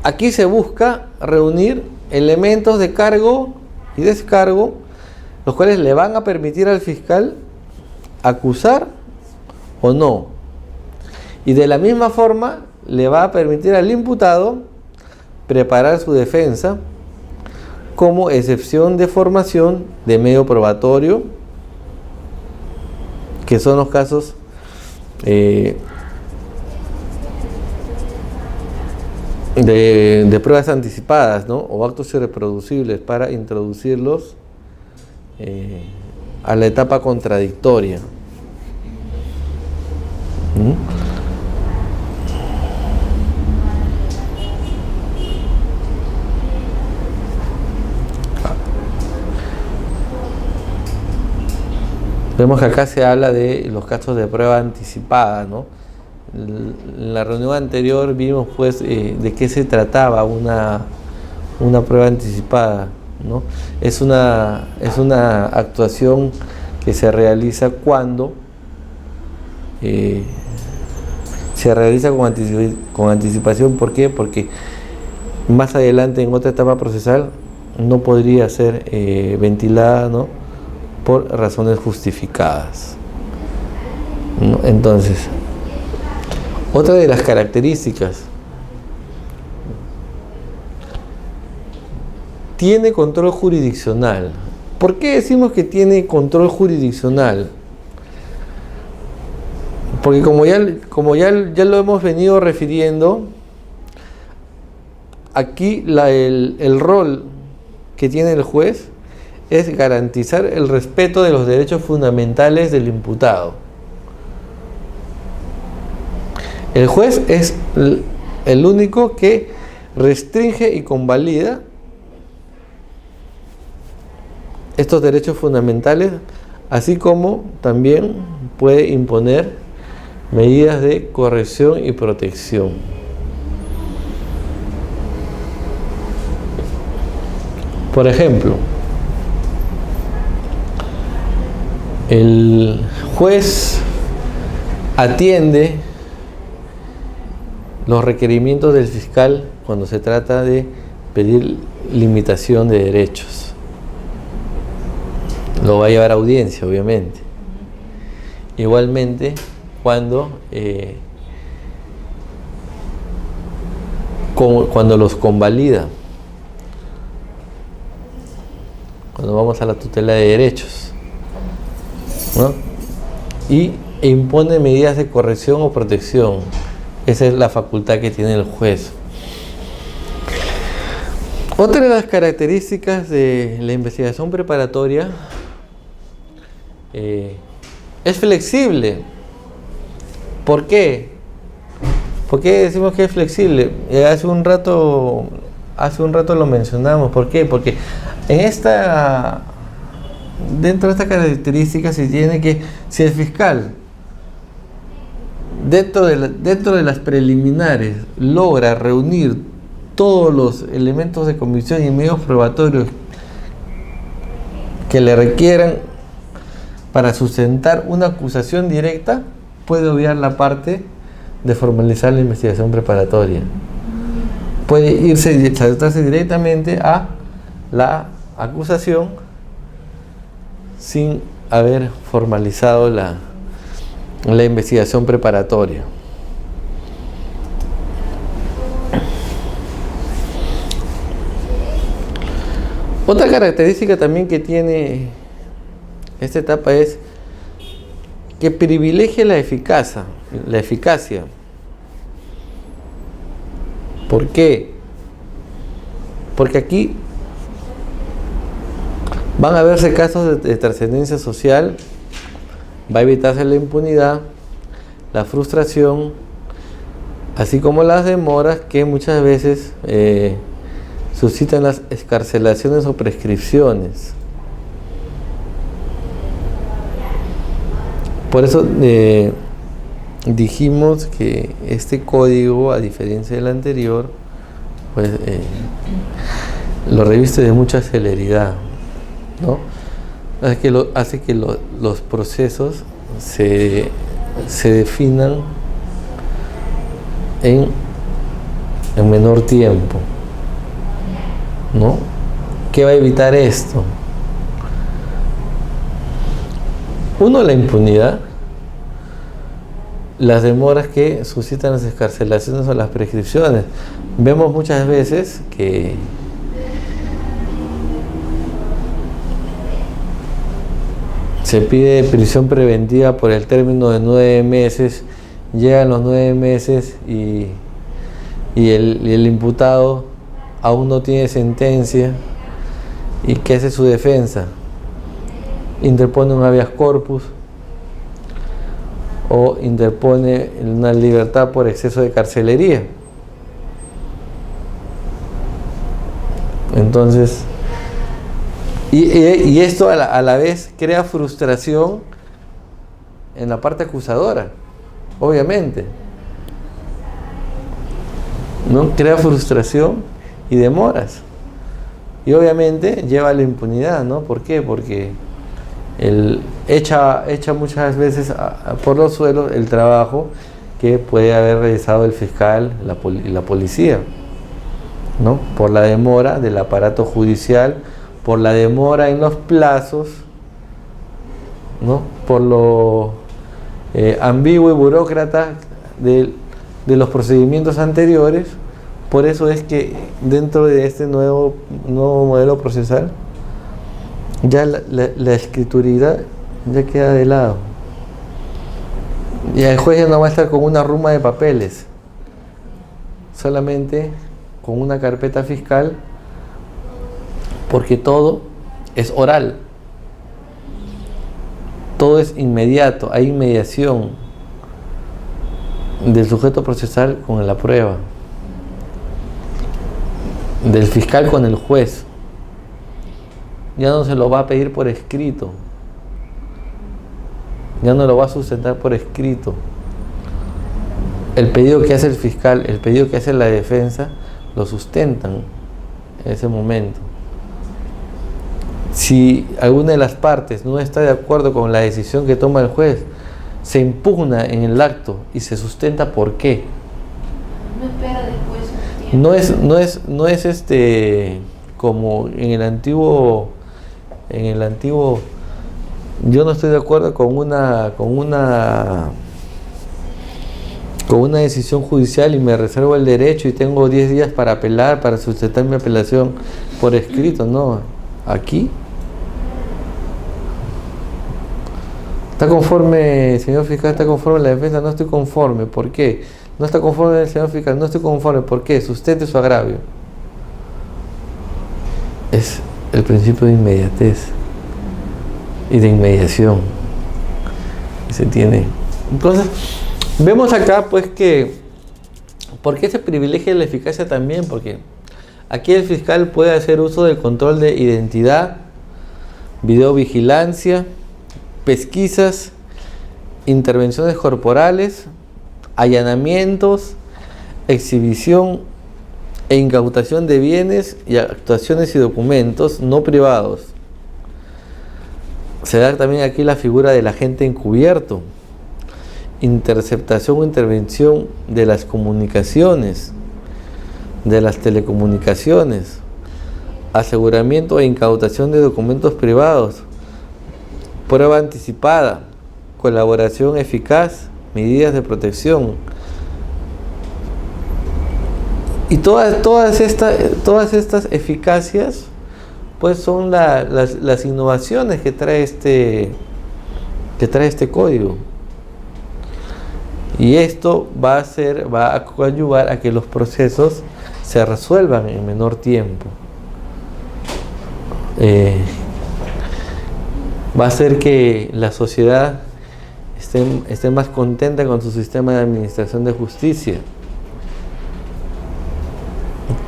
aquí se busca reunir elementos de cargo y descargo, los cuales le van a permitir al fiscal acusar o no. Y de la misma forma le va a permitir al imputado preparar su defensa como excepción de formación de medio probatorio, que son los casos de pruebas anticipadas, ¿no? O actos irreproducibles para introducirlos a la etapa contradictoria. Vemos que acá se habla de los casos de prueba anticipada, ¿no? En la reunión anterior vimos pues de qué se trataba una prueba anticipada, ¿no? Es una actuación que se realiza cuando se realiza con anticipación. ¿Por qué? Porque más adelante en otra etapa procesal no podría ser ventilada, ¿no? Por razones justificadas, ¿no? Entonces, otra de las características, tiene control jurisdiccional. ¿Por qué decimos que tiene control jurisdiccional? Porque como ya lo hemos venido refiriendo, aquí el rol que tiene el juez es garantizar el respeto de los derechos fundamentales del imputado. El juez es el único que restringe y convalida estos derechos fundamentales, así como también puede imponer medidas de corrección y protección. Por ejemplo, el juez atiende los requerimientos del fiscal cuando se trata de pedir limitación de derechos. Lo va a llevar a audiencia, obviamente. Igualmente, cuando los convalida, cuando vamos a la tutela de derechos, ¿no? E impone medidas de corrección o protección. Esa es la facultad que tiene el juez. Otra de las características de la investigación preparatoria es flexible. ¿Por qué? ¿Por qué decimos que es flexible? Hace un rato lo mencionamos. ¿Por qué? Porque dentro de esta característica se tiene que, si el fiscal dentro de las preliminares logra reunir todos los elementos de convicción y medios probatorios que le requieran para sustentar una acusación directa, puede obviar la parte de formalizar la investigación preparatoria. Puede saltarse directamente a la acusación sin haber formalizado la investigación preparatoria. Otra característica también que tiene esta etapa es que privilegia la eficacia. ¿Por qué? Porque aquí van a verse casos de trascendencia social, va a evitarse la impunidad, la frustración, así como las demoras que muchas veces suscitan las excarcelaciones o prescripciones. Por eso dijimos que este código, a diferencia del anterior, pues lo reviste de mucha celeridad, ¿no? Hace que los procesos se definan en menor tiempo, ¿no? ¿Qué va a evitar esto? Uno, la impunidad, las demoras que suscitan las excarcelaciones o las prescripciones. Vemos muchas veces que se pide prisión preventiva por el término de 9 meses, llegan los 9 meses y el imputado aún no tiene sentencia. ¿Y qué hace su defensa? Interpone un habeas corpus o interpone una libertad por exceso de carcelería. Entonces, y esto a la vez crea frustración en la parte acusadora, obviamente, ¿no? Crea frustración y demoras. Y obviamente lleva a la impunidad, ¿no? ¿Por qué? Porque echa muchas veces por los suelos el trabajo que puede haber realizado el fiscal y la policía, ¿no? Por la demora del aparato judicial, por la demora en los plazos, ¿no? Por lo ambiguo y burócrata de los procedimientos anteriores. Por eso es que dentro de este nuevo modelo procesal ya la escrituridad ya queda de lado. Y el juez ya no va a estar con una ruma de papeles, solamente con una carpeta fiscal, porque todo es oral, todo es inmediato, hay inmediación del sujeto procesal con la prueba, del fiscal con el juez. Ya no se lo va a pedir por escrito, ya no lo va a sustentar por escrito. El pedido que hace el fiscal, el pedido que hace la defensa, lo sustentan en ese momento. Si alguna de las partes no está de acuerdo con la decisión que toma el juez, se impugna en el acto y se sustenta por qué. No espera después un tiempo. No es como en el antiguo, yo no estoy de acuerdo con una decisión judicial y me reservo el derecho y tengo 10 días para apelar, para sustentar mi apelación por escrito. No, aquí ¿está conforme, señor fiscal? ¿Está conforme la defensa? No estoy conforme. ¿Por qué? No está conforme el señor fiscal. No estoy conforme. ¿Por qué? Sustente su agravio. Es el principio de inmediatez y de inmediación que se tiene. Entonces, vemos acá pues que ¿por qué se privilegia la eficacia también? Porque aquí el fiscal puede hacer uso del control de identidad, videovigilancia, pesquisas, intervenciones corporales, allanamientos, exhibición e incautación de bienes y actuaciones y documentos no privados. Se da también aquí la figura del agente encubierto, interceptación o intervención de las comunicaciones, de las telecomunicaciones, aseguramiento e incautación de documentos privados, prueba anticipada, colaboración eficaz, medidas de protección. Y todas estas eficacias pues son las innovaciones que trae este código. Y esto va a coadyuvar a que los procesos se resuelvan en menor tiempo. Va a hacer que la sociedad esté más contenta con su sistema de administración de justicia,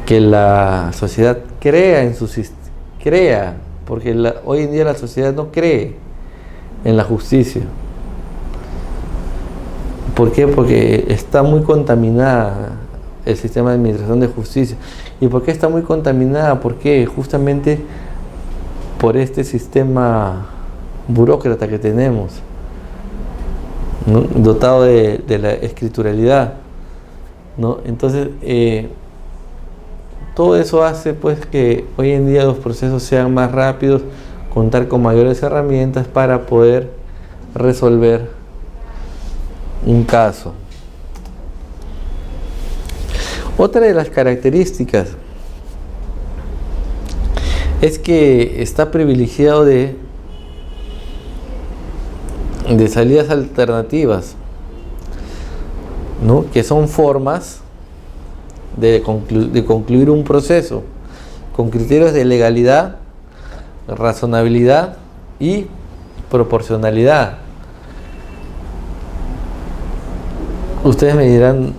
que la sociedad crea, porque hoy en día la sociedad no cree en la justicia. ¿Por qué? Porque está muy contaminada el sistema de administración de justicia. ¿Y por qué está muy contaminada? Porque justamente por este sistema burócrata que tenemos, ¿no? Dotado de la escrituralidad, ¿no? Entonces todo eso hace pues que hoy en día los procesos sean más rápidos, contar con mayores herramientas para poder resolver un caso. Otra de las características es que está privilegiado de salidas alternativas, ¿no? Que son formas de concluir un proceso con criterios de legalidad, razonabilidad y proporcionalidad. Ustedes me dirán,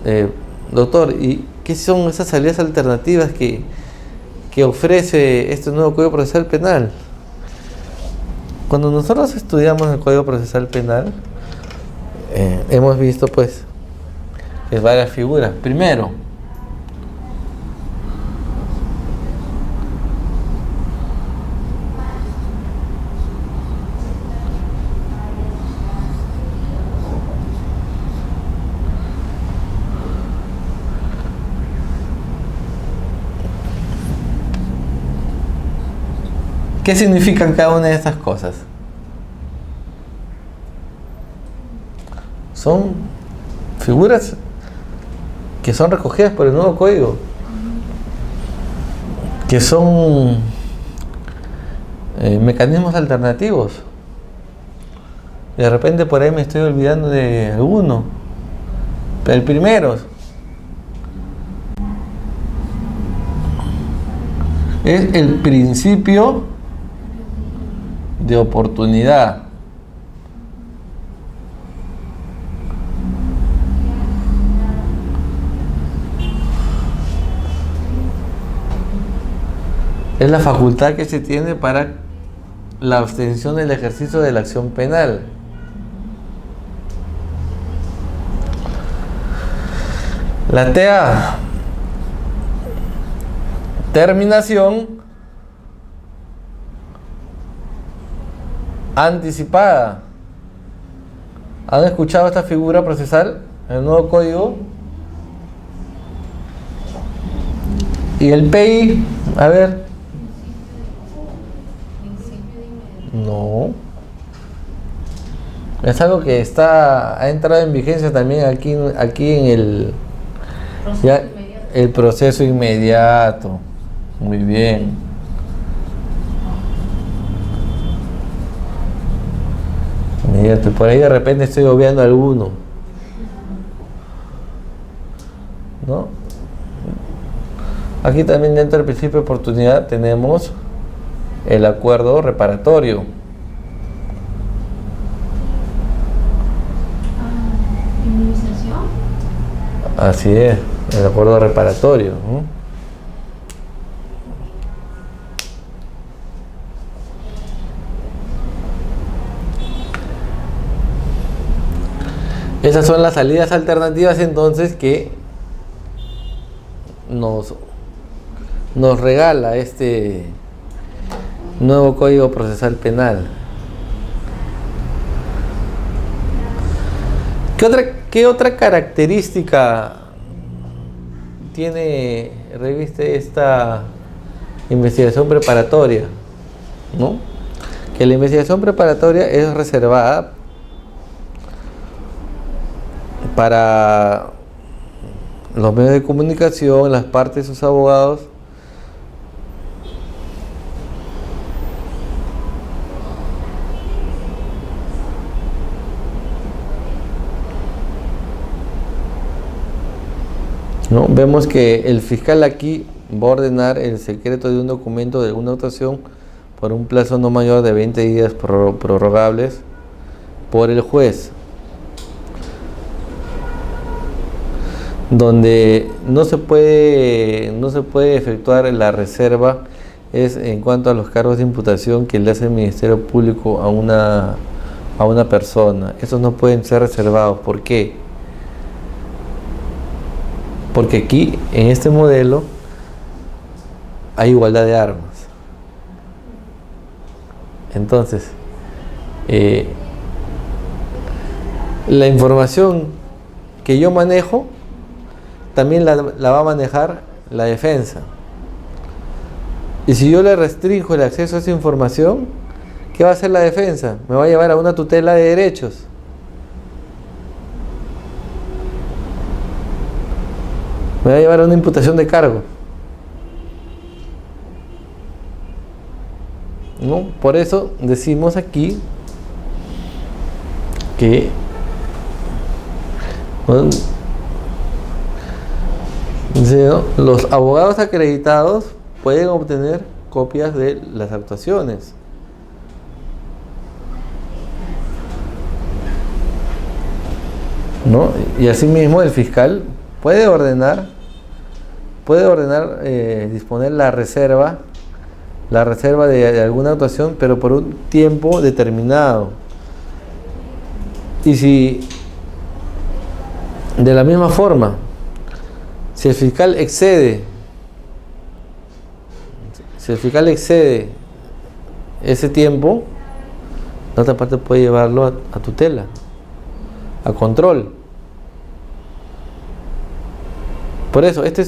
doctor, ¿y qué son esas salidas alternativas que ofrece este nuevo Código Procesal Penal? Cuando nosotros estudiamos el Código Procesal Penal, hemos visto pues varias figuras. Primero, ¿qué significan cada una de estas cosas? Son figuras que son recogidas por el nuevo código, que son mecanismos alternativos. De repente por ahí me estoy olvidando de alguno, pero el primero es el principio de oportunidad. Es la facultad que se tiene para la abstención del ejercicio de la acción penal. La TEA, terminación anticipada. ¿Han escuchado esta figura procesal en el nuevo código? ¿Y el PI? A ver. No. Es algo que ha entrado en vigencia también aquí en el proceso inmediato. Muy bien. Inmediato. Por ahí de repente estoy obviando alguno, ¿no? Aquí también dentro del principio de oportunidad tenemos el acuerdo reparatorio. ¿Indemnización? Así es, el acuerdo reparatorio, ¿no? Esas son las salidas alternativas entonces que nos regala este nuevo Código Procesal Penal. ¿Qué otra característica reviste esta investigación preparatoria? ¿No? Que la investigación preparatoria es reservada para los medios de comunicación, las partes, sus abogados, ¿no? Vemos que el fiscal aquí va a ordenar el secreto de un documento de alguna actuación por un plazo no mayor de 20 días prorrogables por el juez. Donde no se puede efectuar la reserva es en cuanto a los cargos de imputación que le hace el Ministerio Público a una persona. Esos no pueden ser reservados. ¿Por qué? Porque aquí, en este modelo, hay igualdad de armas. Entonces, la información que yo manejo también la va a manejar la defensa. Y si yo le restringo el acceso a esa información, ¿qué va a hacer la defensa? Me va a llevar a una tutela de derechos. Me va a llevar a una imputación de cargo. ¿No? Por eso decimos aquí que los abogados acreditados pueden obtener copias de las actuaciones. ¿No? Y asimismo el fiscal puede ordenar disponer la reserva de alguna actuación, pero por un tiempo determinado. Y si de la misma forma, si el fiscal excede ese tiempo, la otra parte puede llevarlo a tutela, a control. Por eso, este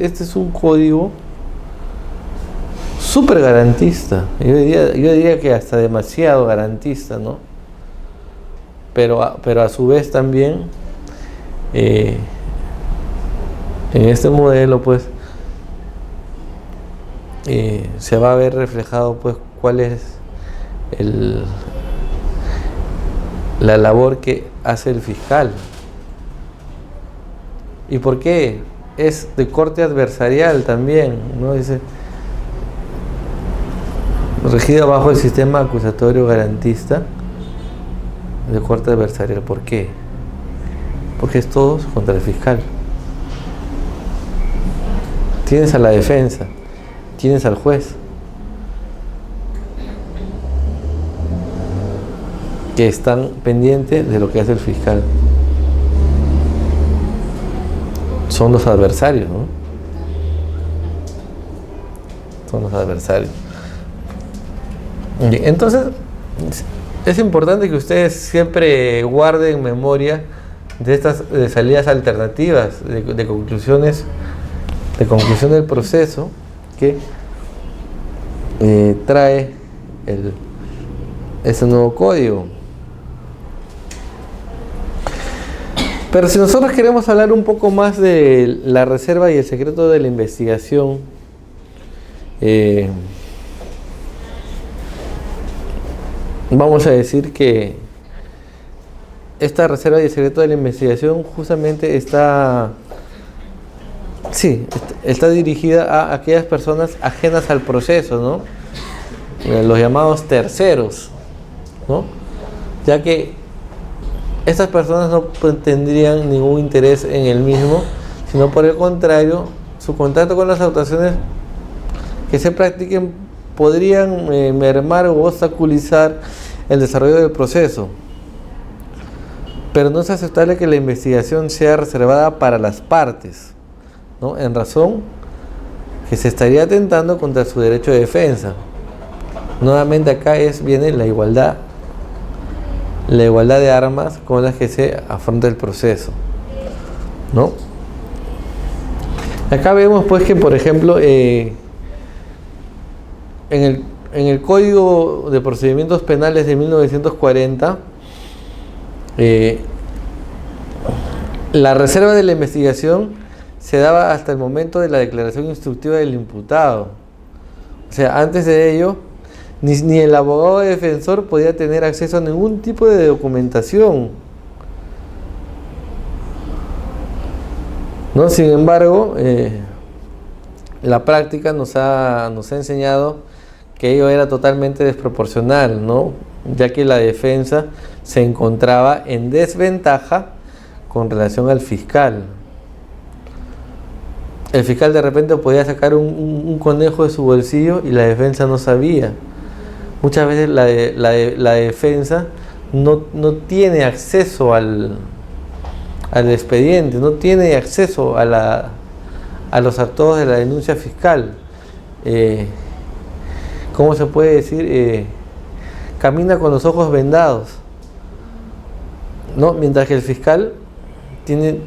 es un código súper garantista. Yo diría que hasta demasiado garantista, ¿no? Pero a su vez también en este modelo, pues, se va a ver reflejado, pues, cuál es la labor que hace el fiscal. ¿Y por qué? Es de corte adversarial también, ¿no? Dice, regida bajo el sistema acusatorio garantista de corte adversarial. ¿Por qué? Porque es todos contra el fiscal. Tienes a la defensa, tienes al juez, que están pendientes de lo que hace el fiscal. Son los adversarios, ¿no? Son los adversarios. Entonces, Es importante que ustedes siempre guarden memoria de estas salidas alternativas, de conclusiones, de conclusión del proceso que trae ese nuevo código. Pero si nosotros queremos hablar un poco más de la reserva y el secreto de la investigación, vamos a decir que esta reserva y el secreto de la investigación justamente está dirigida a aquellas personas ajenas al proceso, ¿no? Los llamados terceros, ¿no? Ya que estas personas no tendrían ningún interés en el mismo, sino por el contrario, su contacto con las actuaciones que se practiquen podrían mermar o obstaculizar el desarrollo del proceso. Pero no es aceptable que la investigación sea reservada para las partes, ¿no? En razón que se estaría atentando contra su derecho de defensa. Nuevamente acá viene la igualdad de armas con las que se afronta el proceso, ¿no? Acá vemos pues que, por ejemplo, en el Código de Procedimientos Penales de 1940, la reserva de la investigación se daba hasta el momento de la declaración instructiva del imputado. O sea, antes de ello, ni el abogado defensor podía tener acceso a ningún tipo de documentación, ¿no? Sin embargo, la práctica nos ha enseñado que ello era totalmente desproporcional, ¿no? Ya que la defensa se encontraba en desventaja con relación al fiscal. El fiscal de repente podía sacar un conejo de su bolsillo y la defensa no sabía. Muchas veces la defensa no tiene acceso al expediente, no tiene acceso a los actos de la denuncia fiscal. ¿Cómo se puede decir? Camina con los ojos vendados, ¿no? Mientras que el fiscal tiene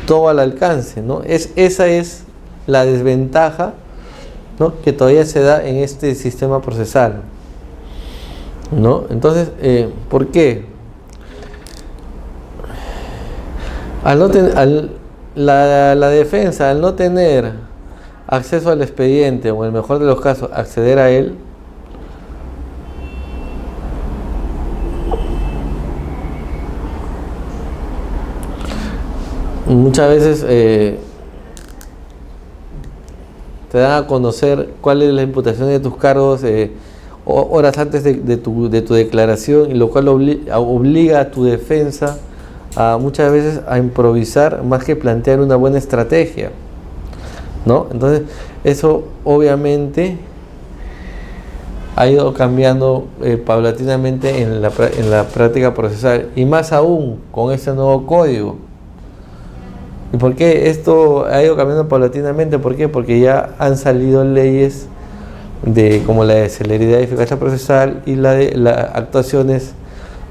todo al alcance, ¿no? Esa es la desventaja, ¿no?, que todavía se da en este sistema procesal, ¿no? Entonces, ¿por qué? La defensa, al no tener acceso al expediente, o en el mejor de los casos, acceder a él, muchas veces te dan a conocer cuál es la imputación de tus cargos horas antes de tu declaración, y lo cual obliga a tu defensa muchas veces a improvisar más que plantear una buena estrategia, ¿no? Entonces, eso obviamente ha ido cambiando paulatinamente en la práctica procesal, y más aún con este nuevo código. ¿Y por qué esto ha ido cambiando paulatinamente? ¿Por qué? Porque ya han salido leyes como la de celeridad y eficacia procesal y la de las actuaciones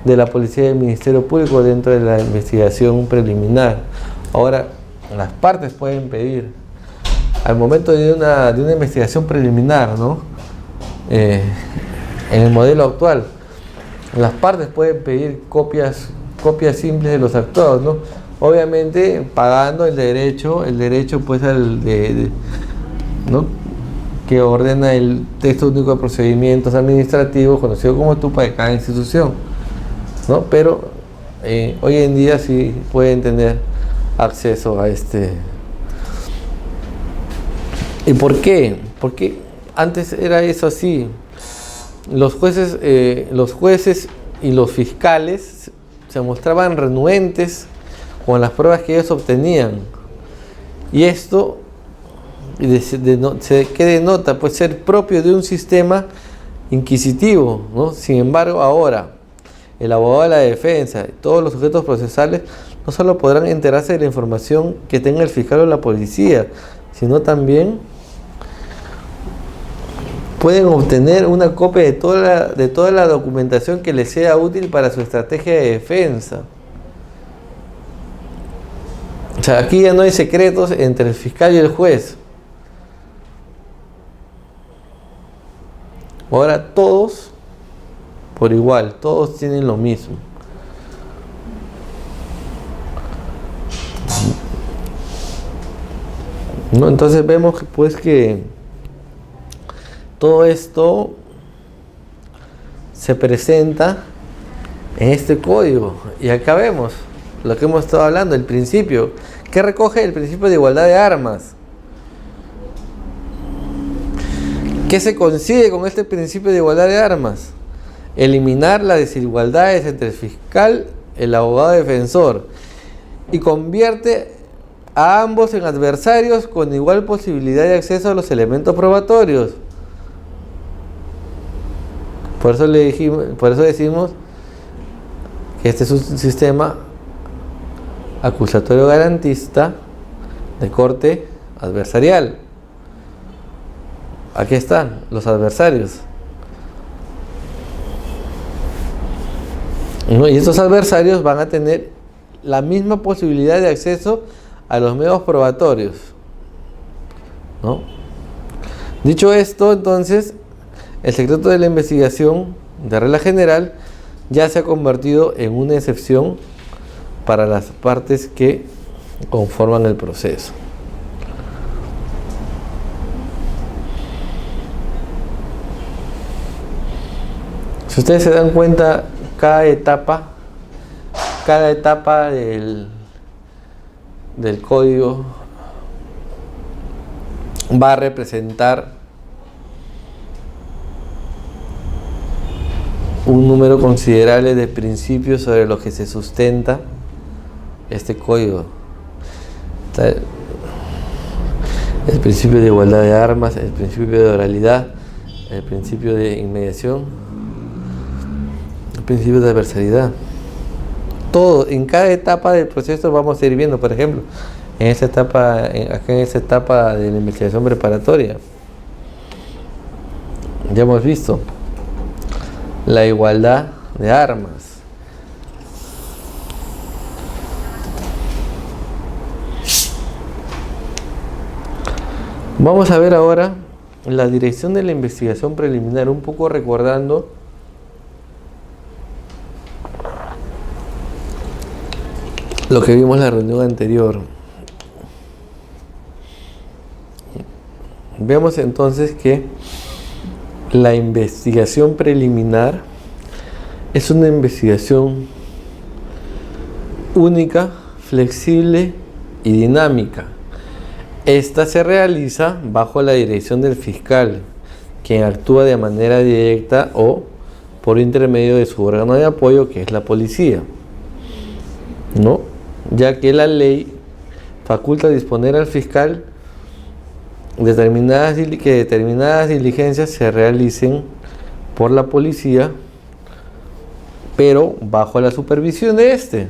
de la policía y del Ministerio Público dentro de la investigación preliminar. Ahora, las partes pueden pedir, al momento de una investigación preliminar, ¿no? En el modelo actual, las partes pueden pedir copias simples de los actuados, ¿no? Obviamente pagando el derecho pues ¿no?, que ordena el texto único de procedimientos administrativos, conocido como TUPA, de cada institución, ¿no? Pero hoy en día sí pueden tener acceso a este. ¿Y por qué? Porque antes era eso así. Los jueces y los fiscales se mostraban renuentes con las pruebas que ellos obtenían, y esto ¿qué denota? Pues ser propio de un sistema inquisitivo, ¿no? Sin embargo, ahora el abogado de la defensa y todos los sujetos procesales no solo podrán enterarse de la información que tenga el fiscal o la policía, sino también pueden obtener una copia de toda la documentación que les sea útil para su estrategia de defensa. O sea, aquí ya no hay secretos entre el fiscal y el juez. Ahora todos, por igual, todos tienen lo mismo. ¿No? Entonces vemos pues que todo esto se presenta en este código. Y acá vemos lo que hemos estado hablando, el principio. ¿Qué recoge el principio de igualdad de armas? ¿Qué se consigue con este principio de igualdad de armas? Eliminar las desigualdades entre el fiscal y el abogado defensor y convierte a ambos en adversarios con igual posibilidad de acceso a los elementos probatorios. Por eso decimos que este es un sistema acusatorio garantista de corte adversarial. Aquí están los adversarios. ¿No? Y estos adversarios van a tener la misma posibilidad de acceso a los medios probatorios, ¿no? Dicho esto, entonces, el secreto de la investigación de regla general ya se ha convertido en una excepción para las partes que conforman el proceso. Si ustedes se dan cuenta, cada etapa del código va a representar un número considerable de principios sobre los que se sustenta este código. El principio de igualdad de armas, el principio de oralidad, el principio de inmediación, el principio de adversariedad. Todo, en cada etapa del proceso vamos a ir viendo, por ejemplo, en esa etapa de la investigación preparatoria, ya hemos visto la igualdad de armas. Vamos a ver ahora la dirección de la investigación preliminar, un poco recordando lo que vimos en la reunión anterior. Vemos entonces que la investigación preliminar es una investigación única, flexible y dinámica. Esta se realiza bajo la dirección del fiscal, quien actúa de manera directa o por intermedio de su órgano de apoyo, que es la policía, ¿no? Ya que la ley faculta disponer al fiscal que determinadas diligencias se realicen por la policía, pero bajo la supervisión de este.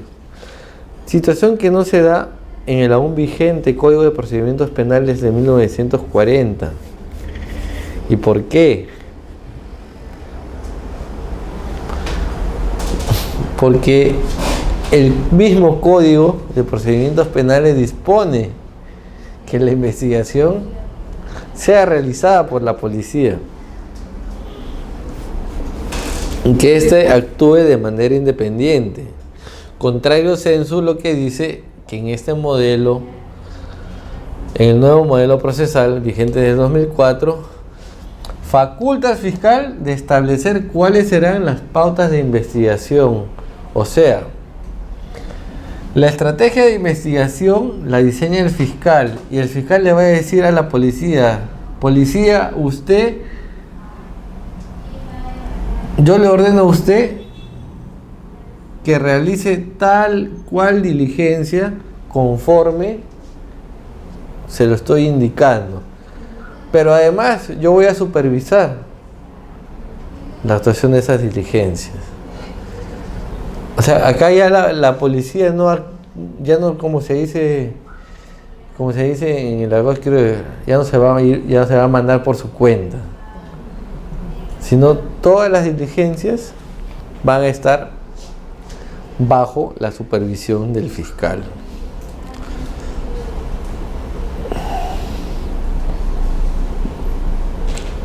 Situación que no se da en el aún vigente Código de Procedimientos Penales de 1940. ¿Y por qué? Porque el mismo Código de Procedimientos Penales dispone que la investigación sea realizada por la policía y que éste actúe de manera independiente. Contrario sensu, lo que dice que en este modelo, en el nuevo modelo procesal vigente desde 2004, faculta al fiscal de establecer cuáles serán las pautas de investigación. O sea, la estrategia de investigación la diseña el fiscal y el fiscal le va a decir a la policía: policía, yo le ordeno a usted que realice tal cual diligencia conforme se lo estoy indicando. Pero además yo voy a supervisar la actuación de esas diligencias. O sea, acá ya la policía ya no como se dice en el argot, ya no se va a mandar por su cuenta. sino todas las diligencias van a estar bajo la supervisión del fiscal.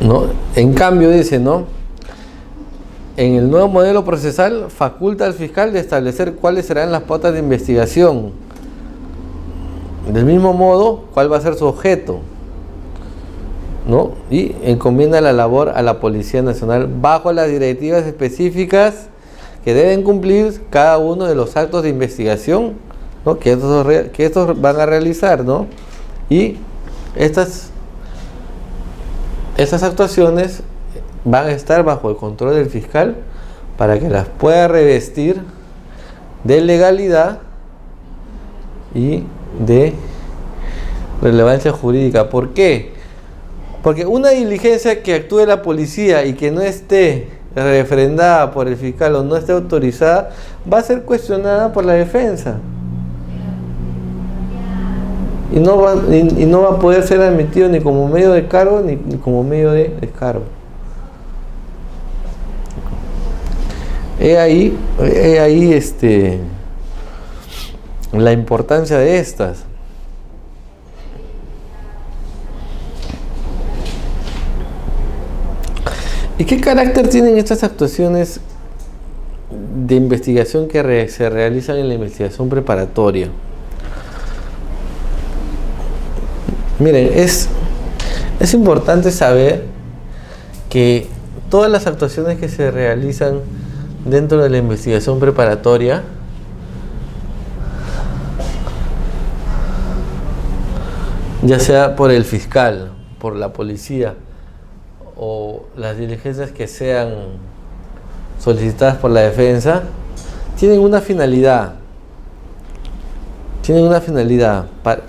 ¿No? En cambio dice, ¿no? En el nuevo modelo procesal faculta al fiscal de establecer cuáles serán las pautas de investigación. Del mismo modo, cuál va a ser su objeto, ¿no? Y encomienda la labor a la Policía Nacional bajo las directivas específicas que deben cumplir cada uno de los actos de investigación, ¿no? que estos van a realizar, ¿no? Y estas actuaciones van a estar bajo el control del fiscal para que las pueda revestir de legalidad y de relevancia jurídica. ¿Por qué? Porque una diligencia que actúe la policía y que no esté refrendada por el fiscal o no esté autorizada va a ser cuestionada por la defensa y no va a poder ser admitido ni como medio de cargo ni como medio de descargo. He ahí la importancia de estas. ¿Y qué carácter tienen estas actuaciones de investigación que se realizan en la investigación preparatoria? Miren, es importante saber que todas las actuaciones que se realizan dentro de la investigación preparatoria ya sea por el fiscal, por la policía o las diligencias que sean solicitadas por la defensa, tienen una finalidad.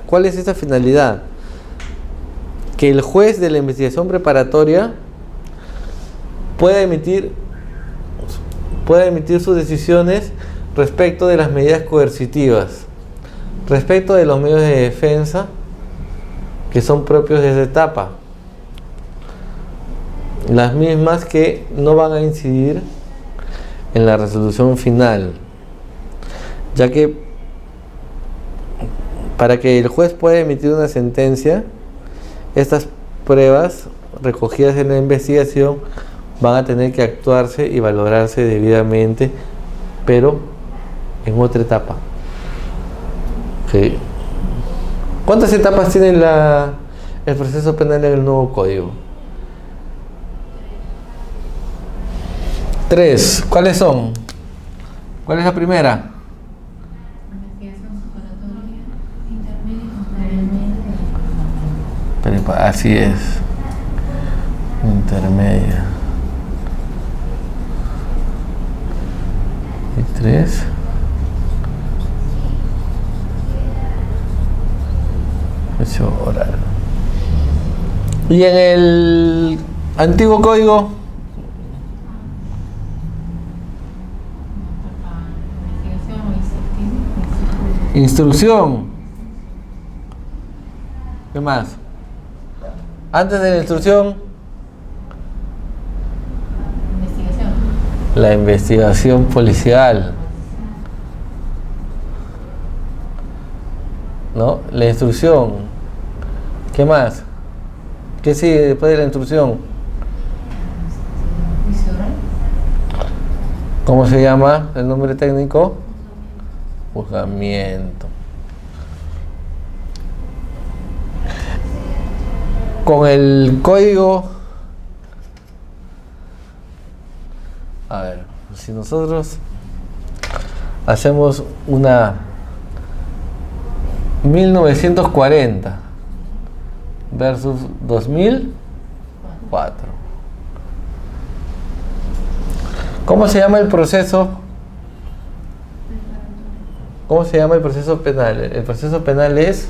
¿Cuál es esa finalidad? Que el juez de la investigación preparatoria pueda emitir sus decisiones respecto de las medidas coercitivas, respecto de los medios de defensa que son propios de esa etapa, las mismas que no van a incidir en la resolución final, ya que para que el juez pueda emitir una sentencia, estas pruebas recogidas en la investigación van a tener que actuarse y valorarse debidamente, pero en otra etapa. ¿Sí? ¿Cuántas etapas tiene el proceso penal en el nuevo código? 3. ¿Cuáles son? ¿Cuál es la primera? Investigación preparatoria, intermedia. Así es. Intermedia. Y 3. Juicio oral. Y en el antiguo código, instrucción. ¿Qué más? Antes de la instrucción, Investigación. la investigación policial. ¿No? La instrucción. ¿Qué más? ¿Qué sigue después de la instrucción? Juicio oral. ¿Cómo se llama el nombre técnico? Juzgamiento. Con el código, a ver, si nosotros hacemos una 1940 versus 2004, ¿cómo se llama el proceso? ¿Cómo se llama el proceso penal? El proceso penal es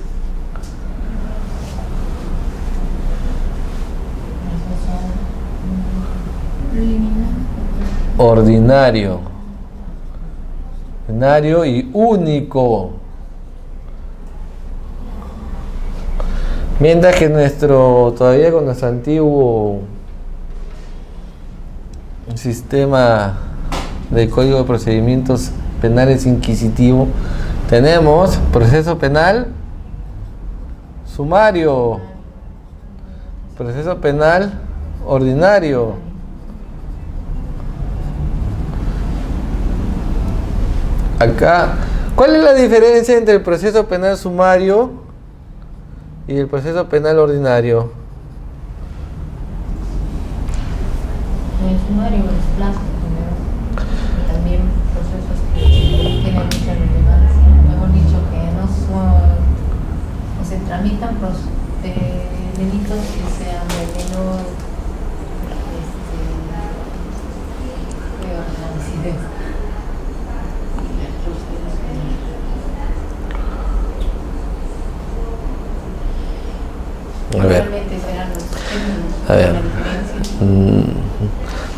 ordinario y único. Mientras que todavía con nuestro antiguo sistema del Código de Procedimientos Penales inquisitivo, tenemos proceso penal sumario, proceso penal ordinario. Acá, ¿cuál es la diferencia entre el proceso penal sumario y el proceso penal ordinario? El sumario es plazo primero, y también procesos que tienen mucha relevancia. Hemos dicho que no se tramitan delitos que sean de menor incidencia. A ver,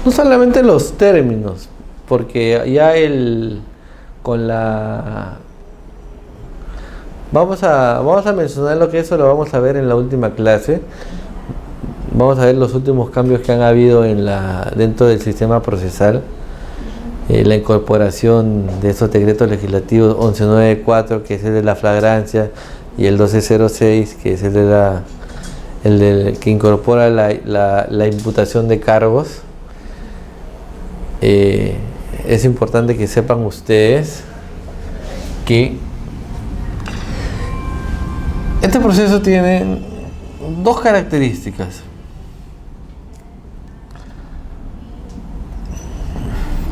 no solamente los términos, porque ya vamos a mencionar lo que eso lo vamos a ver en la última clase. Vamos a ver los últimos cambios que han habido dentro del sistema procesal. La incorporación de esos decretos legislativos 1194, que es el de la flagrancia, y el 1206, que es el que incorpora la imputación de cargos. Es importante que sepan ustedes que este proceso tiene dos características.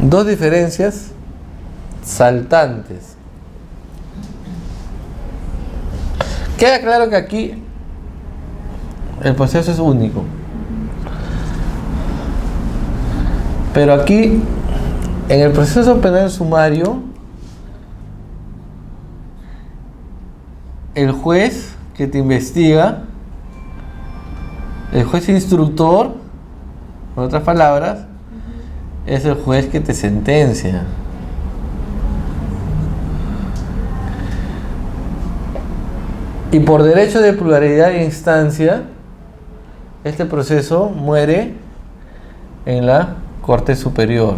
Dos diferencias saltantes. Queda claro que aquí el proceso es único. Pero aquí, en el proceso penal sumario, el juez que te investiga, el juez instructor, en otras palabras, es el juez que te sentencia. Y por derecho de pluralidad de instancia, este proceso muere en la Corte Superior,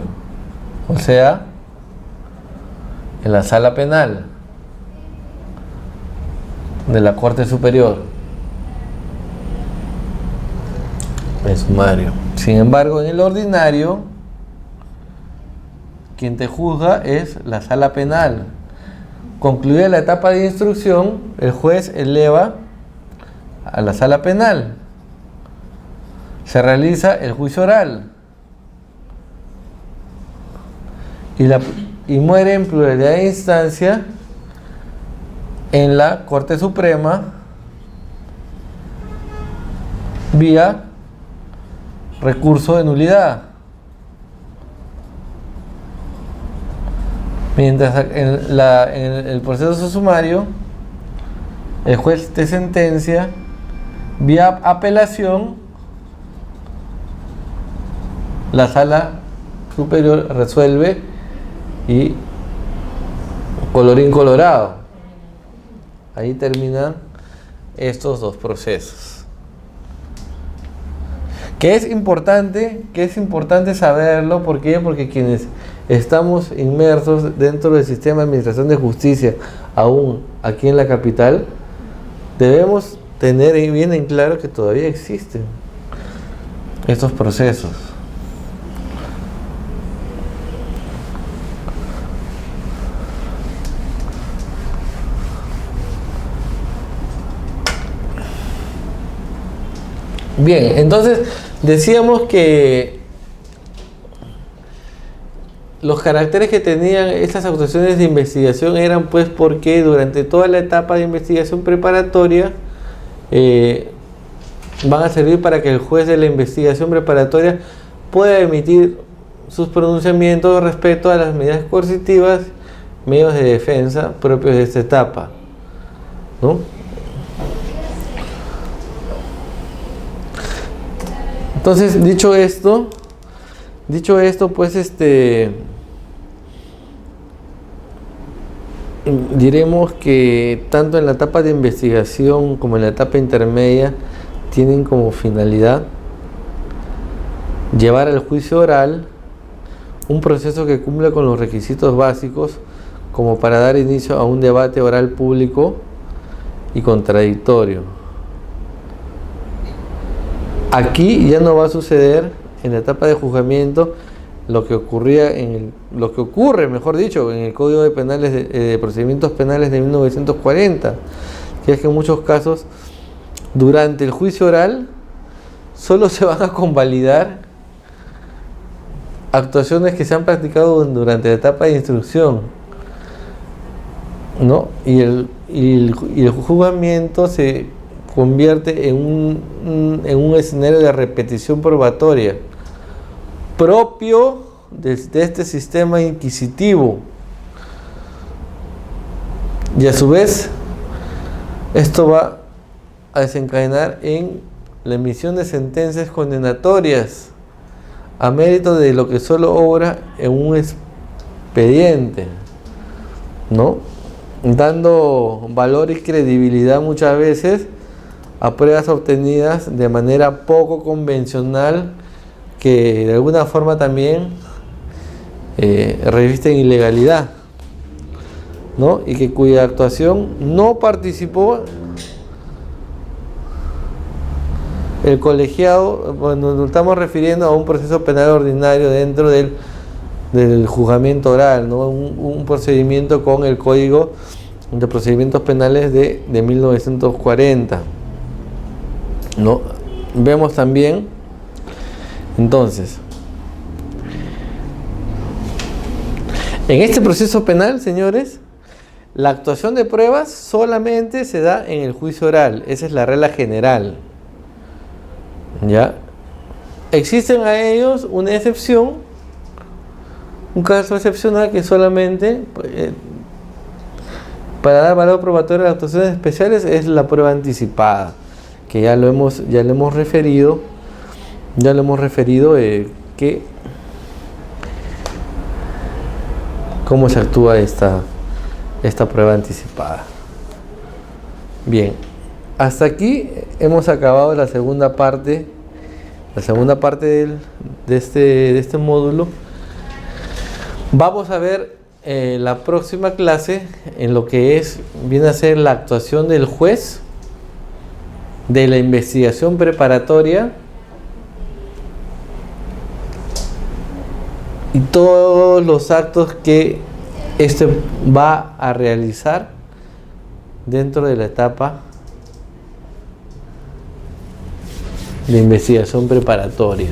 o sea, en la Sala Penal de la Corte Superior, en sumario. Sin embargo, en el ordinario, quien te juzga es la Sala Penal. Concluida la etapa de instrucción, el juez eleva a la Sala Penal. Se realiza el juicio oral y muere en pluralidad de instancia en la Corte Suprema vía recurso de nulidad. Mientras en el proceso sumario el juez te sentencia vía apelación, la Sala Superior resuelve y colorín colorado. Ahí terminan estos dos procesos. Que es importante saberlo. ¿Por qué? Porque quienes estamos inmersos dentro del sistema de administración de justicia, aún aquí en la capital, debemos tener bien en claro que todavía existen estos procesos. Bien, entonces decíamos que los caracteres que tenían estas actuaciones de investigación eran pues porque durante toda la etapa de investigación preparatoria van a servir para que el juez de la investigación preparatoria pueda emitir sus pronunciamientos respecto a las medidas coercitivas, medios de defensa propios de esta etapa, ¿no? Entonces, dicho esto, pues diremos que tanto en la etapa de investigación como en la etapa intermedia tienen como finalidad llevar al juicio oral un proceso que cumple con los requisitos básicos como para dar inicio a un debate oral público y contradictorio. Aquí ya no va a suceder en la etapa de juzgamiento lo que ocurre, mejor dicho, en el Código de Procedimientos Penales de 1940, que es que en muchos casos durante el juicio oral solo se van a convalidar actuaciones que se han practicado durante la etapa de instrucción, ¿no? Y el juzgamiento se convierte en un escenario de repetición probatoria propio de este sistema inquisitivo, y a su vez esto va a desencadenar en la emisión de sentencias condenatorias a mérito de lo que solo obra en un expediente, ¿no? Dando valor y credibilidad muchas veces a pruebas obtenidas de manera poco convencional, que de alguna forma también revisten ilegalidad, ¿no? Y que cuya actuación no participó el colegiado. Bueno, nos estamos refiriendo a un proceso penal ordinario dentro del juzgamiento oral, ¿no? Un procedimiento con el Código de Procedimientos Penales de 1940, ¿no? Vemos también, entonces, en este proceso penal, señores, la actuación de pruebas solamente se da en el juicio oral. Esa es la regla general, ¿ya? Existen a ellos una excepción, un caso excepcional, que solamente para dar valor probatorio a las actuaciones especiales es la prueba anticipada, que ya le hemos referido que cómo se actúa esta prueba anticipada. Bien, hasta aquí hemos acabado la segunda parte de este módulo. Vamos a ver la próxima clase en lo que viene a ser la actuación del juez, de la investigación preparatoria y todos los actos que va a realizar dentro de la etapa de investigación preparatoria.